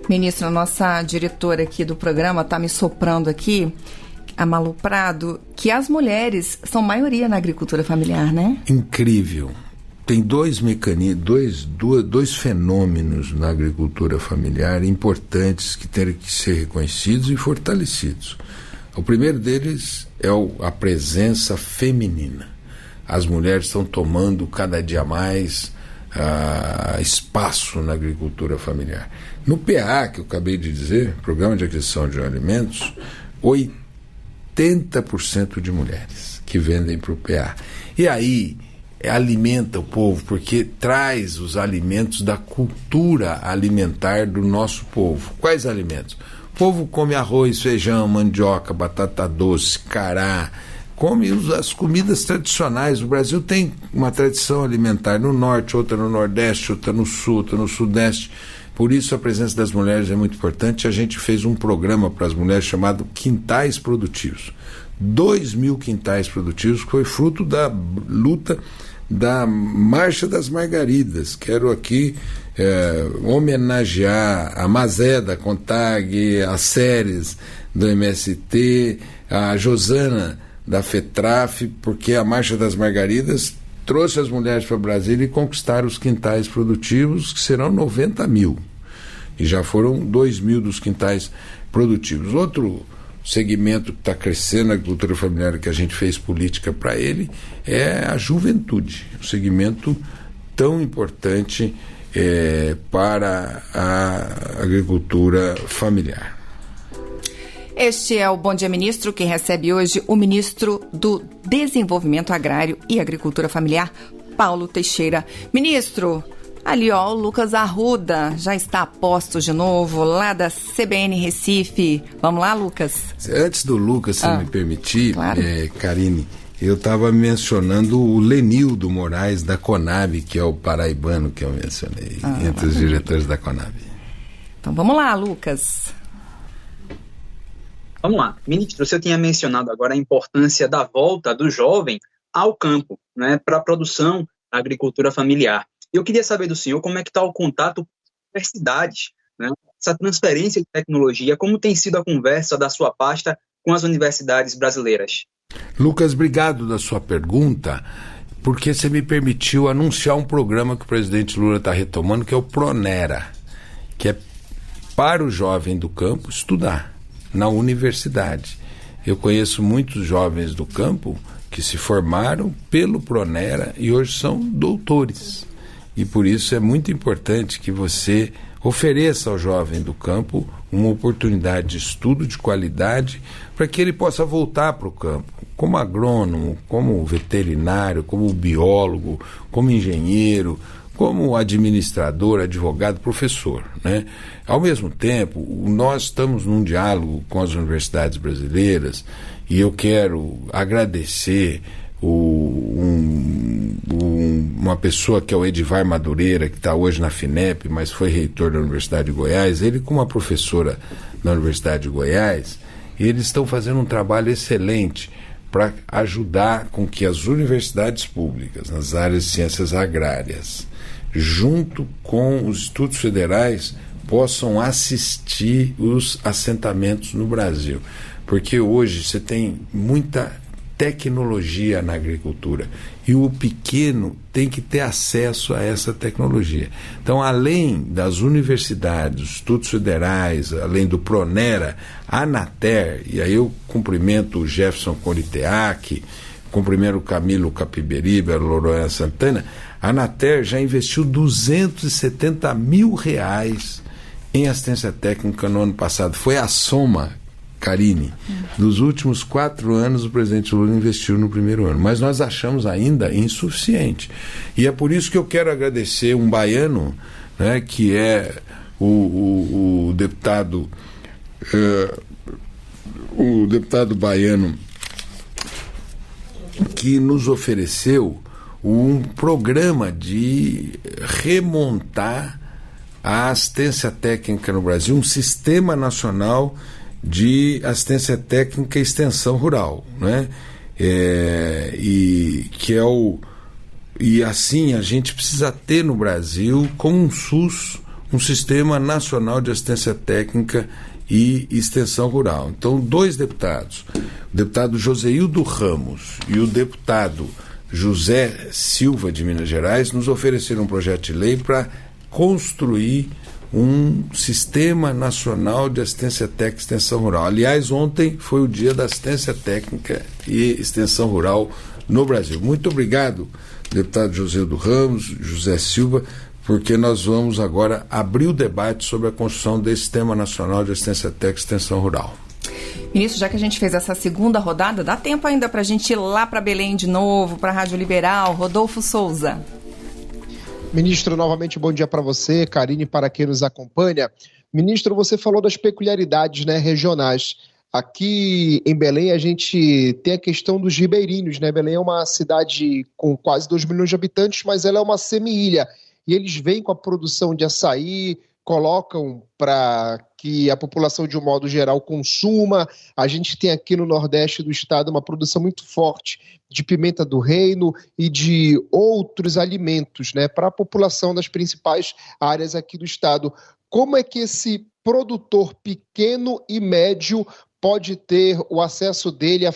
Ministro, a nossa diretora aqui do programa está me soprando aqui, a Malu Prado, que as mulheres são maioria na agricultura familiar, né? Incrível. Tem dois mecanismos, dois fenômenos na agricultura familiar importantes que têm que ser reconhecidos e fortalecidos. O primeiro deles é a presença feminina. As mulheres estão tomando cada dia mais espaço na agricultura familiar. No PA, que eu acabei de dizer, Programa de Aquisição de Alimentos, 80% de mulheres que vendem para o PA. E aí alimenta o povo, porque traz os alimentos da cultura alimentar do nosso povo. Quais alimentos? O povo come arroz, feijão, mandioca, batata doce, cará, come as comidas tradicionais. O Brasil tem uma tradição alimentar no norte, outra no nordeste, outra no sul, outra no sudeste. Por isso a presença das mulheres é muito importante. A gente fez um programa para as mulheres chamado Quintais Produtivos. 2.000 quintais produtivos, que foi fruto da luta da Marcha das Margaridas. Quero aqui homenagear a Mazé da CONTAG, a Séries do MST, a Josana da FETRAF, porque a Marcha das Margaridas trouxe as mulheres para Brasília e conquistaram os quintais produtivos, que serão 90.000. E já foram 2.000 dos quintais produtivos. Outro segmento que está crescendo na agricultura familiar, que a gente fez política para ele, é a juventude. Um segmento tão importante para a agricultura familiar. Este é o Bom Dia Ministro, que recebe hoje o ministro do Desenvolvimento Agrário e Agricultura Familiar, Paulo Teixeira. Ministro, ali ó, o Lucas Arruda já está a postos de novo, lá da CBN Recife. Vamos lá, Lucas? Antes do Lucas, se me permitir, claro. Karine, eu estava mencionando o Lenildo Moraes da Conab, que é o paraibano que eu mencionei, entre os diretores da Conab. Então vamos lá, Lucas. Vamos lá. Ministro, você tinha mencionado agora a importância da volta do jovem ao campo, né, para a produção da agricultura familiar. Eu queria saber do senhor como é que está o contato com as universidades, né, essa transferência de tecnologia, como tem sido a conversa da sua pasta com as universidades brasileiras. Lucas, obrigado da sua pergunta, porque você me permitiu anunciar um programa que o presidente Lula está retomando, que é o Pronera, que é para o jovem do campo estudar na universidade. Eu conheço muitos jovens do campo que se formaram pelo Pronera e hoje são doutores. e por isso é muito importante que você ofereça ao jovem do campo uma oportunidade de estudo de qualidade para que ele possa voltar para o campo, como agrônomo, como veterinário, como biólogo, como engenheiro, como administrador, advogado, professor, né? Ao mesmo tempo, nós estamos num diálogo com as universidades brasileiras e eu quero agradecer uma pessoa que é o Edivar Madureira, que está hoje na FINEP, mas foi reitor da Universidade de Goiás. Ele, com uma professora da Universidade de Goiás, eles estão fazendo um trabalho excelente para ajudar com que as universidades públicas, nas áreas de ciências agrárias, junto com os institutos federais, possam assistir os assentamentos no Brasil. Porque hoje você tem muita tecnologia na agricultura e o pequeno tem que ter acesso a essa tecnologia. Então, além das universidades, dos institutos federais, além do Pronera, a Anater, e aí eu cumprimento o Jefferson Coriteac, cumprimento o Camilo Capiberibe, a Loroyan Santana, a Anater já investiu R$270 mil em assistência técnica no ano passado. Foi a soma, Karine, dos últimos 4 anos o presidente Lula investiu no primeiro ano, mas nós achamos ainda insuficiente. E é por isso que eu quero agradecer um baiano, né, que é o deputado baiano, que nos ofereceu um programa de remontar a assistência técnica no Brasil, um sistema nacional de assistência técnica e extensão rural, né? E assim a gente precisa ter no Brasil, como um SUS, um Sistema Nacional de Assistência Técnica e Extensão Rural. Então, 2 deputados, o deputado Joseildo Ramos e o deputado José Silva de Minas Gerais, nos ofereceram um projeto de lei para construir um Sistema Nacional de Assistência Técnica e Extensão Rural. Aliás, ontem foi o dia da Assistência Técnica e Extensão Rural no Brasil. Muito obrigado, deputado Joseildo Ramos, José Silva, porque nós vamos agora abrir o debate sobre a construção desse Sistema Nacional de Assistência Técnica e Extensão Rural. Ministro, já que a gente fez essa segunda rodada, dá tempo ainda para a gente ir lá para Belém de novo, para a Rádio Liberal. Rodolfo Souza. Ministro, novamente bom dia para você, Karine, para quem nos acompanha. Ministro, você falou das peculiaridades, né, regionais. Aqui em Belém a gente tem a questão dos ribeirinhos, né? Belém é uma cidade com quase 2 milhões de habitantes, mas ela é uma semi-ilha. E eles vêm com a produção de açaí, colocam para que a população, de um modo geral, consuma. A gente tem aqui no Nordeste do estado uma produção muito forte de pimenta do reino e de outros alimentos, né, para a população das principais áreas aqui do estado. Como é que esse produtor pequeno e médio pode ter o acesso dele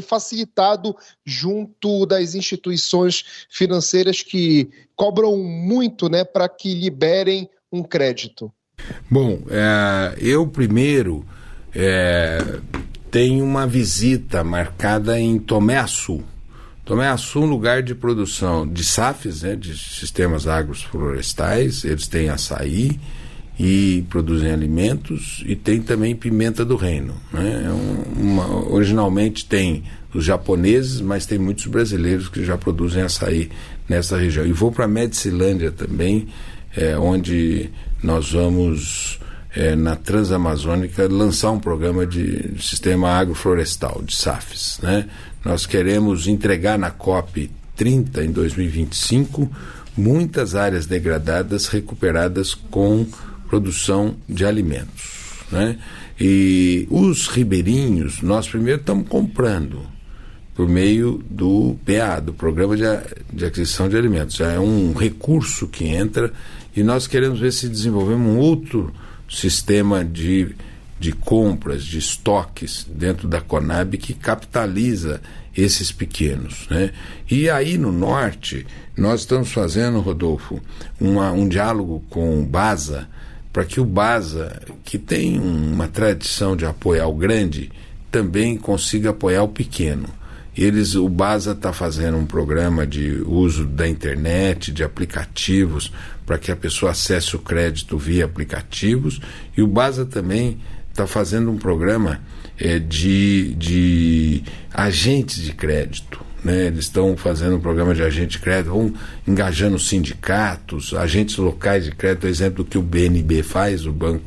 facilitado junto das instituições financeiras que cobram muito, né, para que liberem um crédito? Bom, eu primeiro tenho uma visita marcada em Tomé Açu. Tomé Açu, um lugar de produção de SAFs, né, de sistemas agroflorestais. Eles têm açaí e produzem alimentos, e tem também pimenta do reino, né? Originalmente tem os japoneses, mas tem muitos brasileiros que já produzem açaí nessa região. E vou para Medicilândia também, onde nós vamos, na Transamazônica, lançar um programa de sistema agroflorestal, de SAFs, né? Nós queremos entregar na COP 30, em 2025, muitas áreas degradadas recuperadas com produção de alimentos, né? E os ribeirinhos, nós primeiro estamos comprando por meio do PA, do Programa de Aquisição de Alimentos. Já é um recurso que entra, e nós queremos ver se desenvolvemos um outro sistema de compras, de estoques dentro da Conab que capitaliza esses pequenos, né? E aí no norte nós estamos fazendo, Rodolfo, um diálogo com o BASA, para que o BASA, que tem uma tradição de apoiar o grande, também consiga apoiar o pequeno. O BASA está fazendo um programa de uso da internet, de aplicativos, para que a pessoa acesse o crédito via aplicativos, e o BASA também está fazendo um programa de agentes de crédito, né? Eles estão fazendo um programa de agente de crédito, vão engajando sindicatos, agentes locais de crédito, por exemplo, do que o BNB faz, o Banco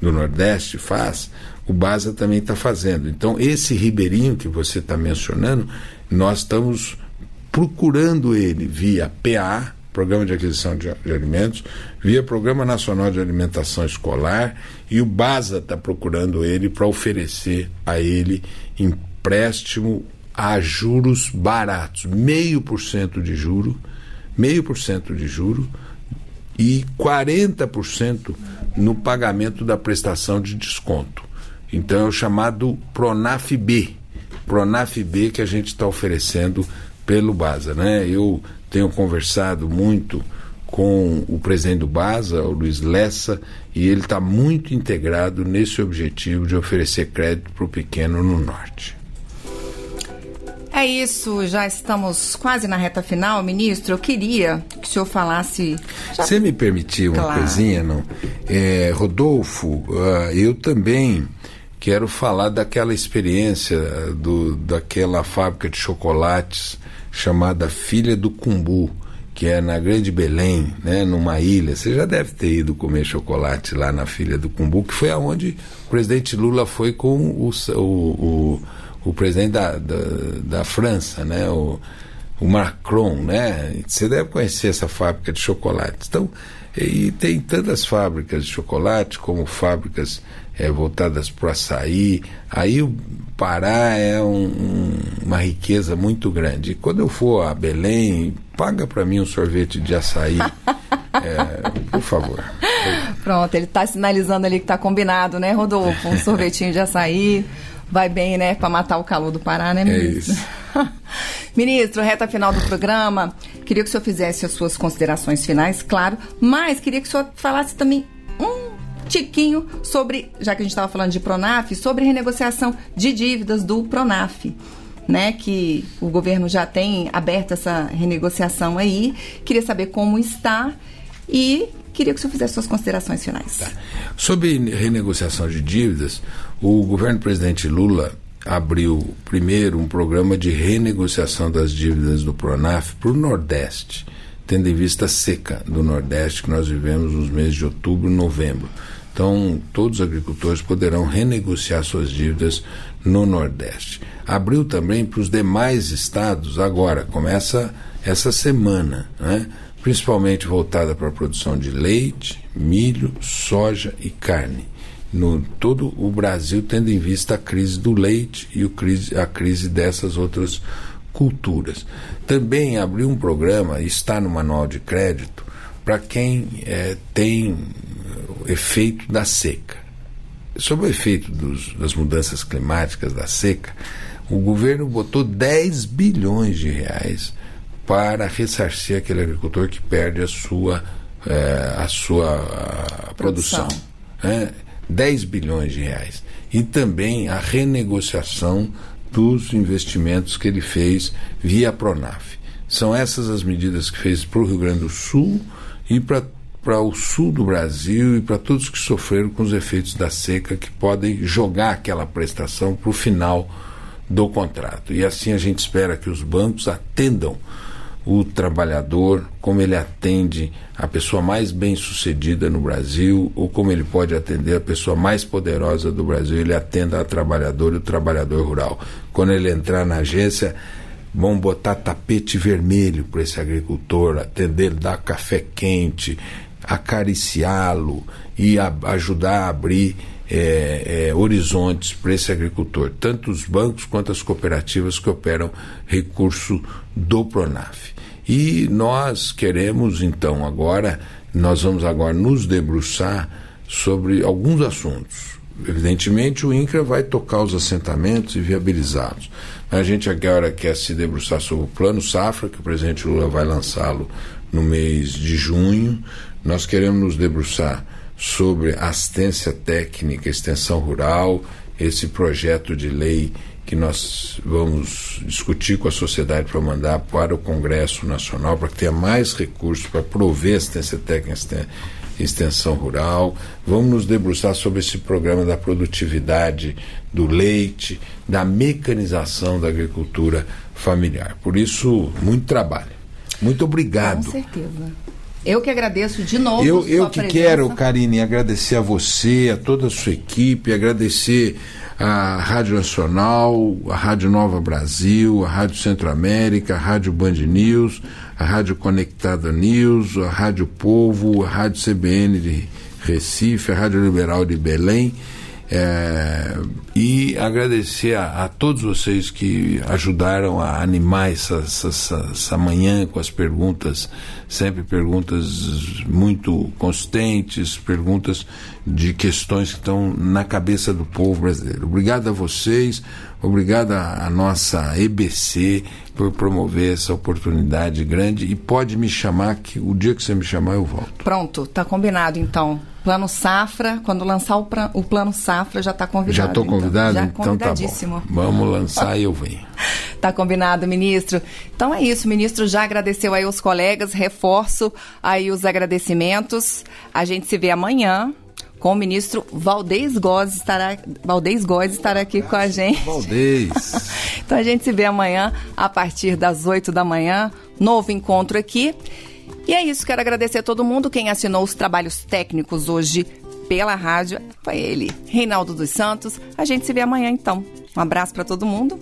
do Nordeste faz, o BASA também está fazendo. Então, esse ribeirinho que você está mencionando, nós estamos procurando ele via PA, Programa de Aquisição de Alimentos, via Programa Nacional de Alimentação Escolar, e o BASA está procurando ele para oferecer a ele empréstimo a juros baratos, 0,5% de juro, 0,5% de juro e 40% no pagamento da prestação de desconto. Então é o chamado Pronaf-B, Pronaf-B que a gente está oferecendo pelo BASA, né? Eu tenho conversado muito com o presidente do BASA, o Luiz Lessa, e ele está muito integrado nesse objetivo de oferecer crédito para o pequeno no Norte. É isso, já estamos quase na reta final, ministro. Eu queria que o senhor falasse... Você me permitir uma coisinha, não? Rodolfo, eu também quero falar daquela experiência daquela fábrica de chocolates chamada Filha do Cumbu, que é na Grande Belém, né, numa ilha. Você já deve ter ido comer chocolate lá na Filha do Cumbu, que foi aonde o presidente Lula foi com o presidente da França, né, o Macron, né? Você deve conhecer essa fábrica de chocolates. Então, e tem tantas fábricas de chocolate como fábricas voltadas para o açaí. Aí o Pará é uma riqueza muito grande. E quando eu for a Belém, paga para mim um sorvete de açaí, por favor. Pronto, ele está sinalizando ali que está combinado, né, Rodolfo? Um sorvetinho de açaí vai bem, né, para matar o calor do Pará, né, ministro? Isso. Ministro, reta final do programa, queria que o senhor fizesse as suas considerações finais, claro, mas queria que o senhor falasse também tiquinho sobre, já que a gente estava falando de Pronaf, sobre renegociação de dívidas do Pronaf, né, que o governo já tem aberto essa renegociação aí. Queria saber como está e queria que o senhor fizesse suas considerações finais. Tá. Sobre renegociação de dívidas, o governo do presidente Lula abriu primeiro um programa de renegociação das dívidas do Pronaf para o Nordeste, tendo em vista a seca do Nordeste que nós vivemos nos meses de outubro e novembro. Então, todos os agricultores poderão renegociar suas dívidas no Nordeste. Abriu também para os demais estados agora, começa essa semana, né? Principalmente voltada para a produção de leite, milho, soja e carne. No todo o Brasil, tendo em vista a crise do leite e a crise dessas outras culturas. Também abriu um programa, está no manual de crédito, para quem tem efeito da seca. Sobre o efeito das mudanças climáticas, da seca, o governo botou 10 bilhões de reais para ressarcir aquele agricultor que perde a sua produção. 10 bilhões de reais. E também a renegociação dos investimentos que ele fez via Pronaf. São essas as medidas que fez para o Rio Grande do Sul e para o sul do Brasil e para todos que sofreram com os efeitos da seca, que podem jogar aquela prestação para o final do contrato. E assim a gente espera que os bancos atendam o trabalhador como ele atende a pessoa mais bem-sucedida no Brasil, ou como ele pode atender a pessoa mais poderosa do Brasil. Ele atenda a trabalhador e o trabalhador rural. Quando ele entrar na agência, vão botar tapete vermelho para esse agricultor, atender, dar café quente, acariciá-lo e ajudar a abrir horizontes para esse agricultor, tanto os bancos quanto as cooperativas que operam recurso do Pronaf. E nós queremos então nós vamos agora nos debruçar sobre alguns assuntos. Evidentemente o INCRA vai tocar os assentamentos e viabilizá-los, mas a gente agora quer se debruçar sobre o Plano Safra, que o presidente Lula vai lançá-lo no mês de junho. Nós queremos nos debruçar sobre assistência técnica, extensão rural, esse projeto de lei que nós vamos discutir com a sociedade para mandar para o Congresso Nacional, para que tenha mais recursos para prover assistência técnica e extensão rural. Vamos nos debruçar sobre esse programa da produtividade do leite, da mecanização da agricultura familiar. Por isso, muito trabalho. Muito obrigado. Com certeza. Eu que agradeço de novo eu que quero, Karine, agradecer a você, a toda a sua equipe, agradecer a Rádio Nacional, a Rádio Nova Brasil, a Rádio Centro-América, a Rádio Band News, a Rádio Conectada News, a Rádio Povo, a Rádio CBN de Recife, a Rádio Liberal de Belém, e agradecer a todos vocês que ajudaram a animar essa manhã com as perguntas, sempre perguntas muito consistentes, perguntas de questões que estão na cabeça do povo brasileiro. Obrigado a vocês, obrigado à nossa EBC por promover essa oportunidade grande, e pode me chamar, que o dia que você me chamar eu volto. Pronto, tá combinado então. Plano Safra, quando lançar o Plano Safra, já está convidado. Já estou convidado? Já então convidadíssimo. Tá bom. Vamos lançar e eu venho. Tá combinado, ministro. Então é isso, o ministro já agradeceu aí os colegas, reforço aí os agradecimentos. A gente se vê amanhã com o ministro Valdez Góes estará aqui com a gente. Valdez. Então a gente se vê amanhã a partir das 8 da manhã, novo encontro aqui. E é isso, quero agradecer a todo mundo. Quem assinou os trabalhos técnicos hoje pela rádio foi ele, Reinaldo dos Santos. A gente se vê amanhã então. Um abraço para todo mundo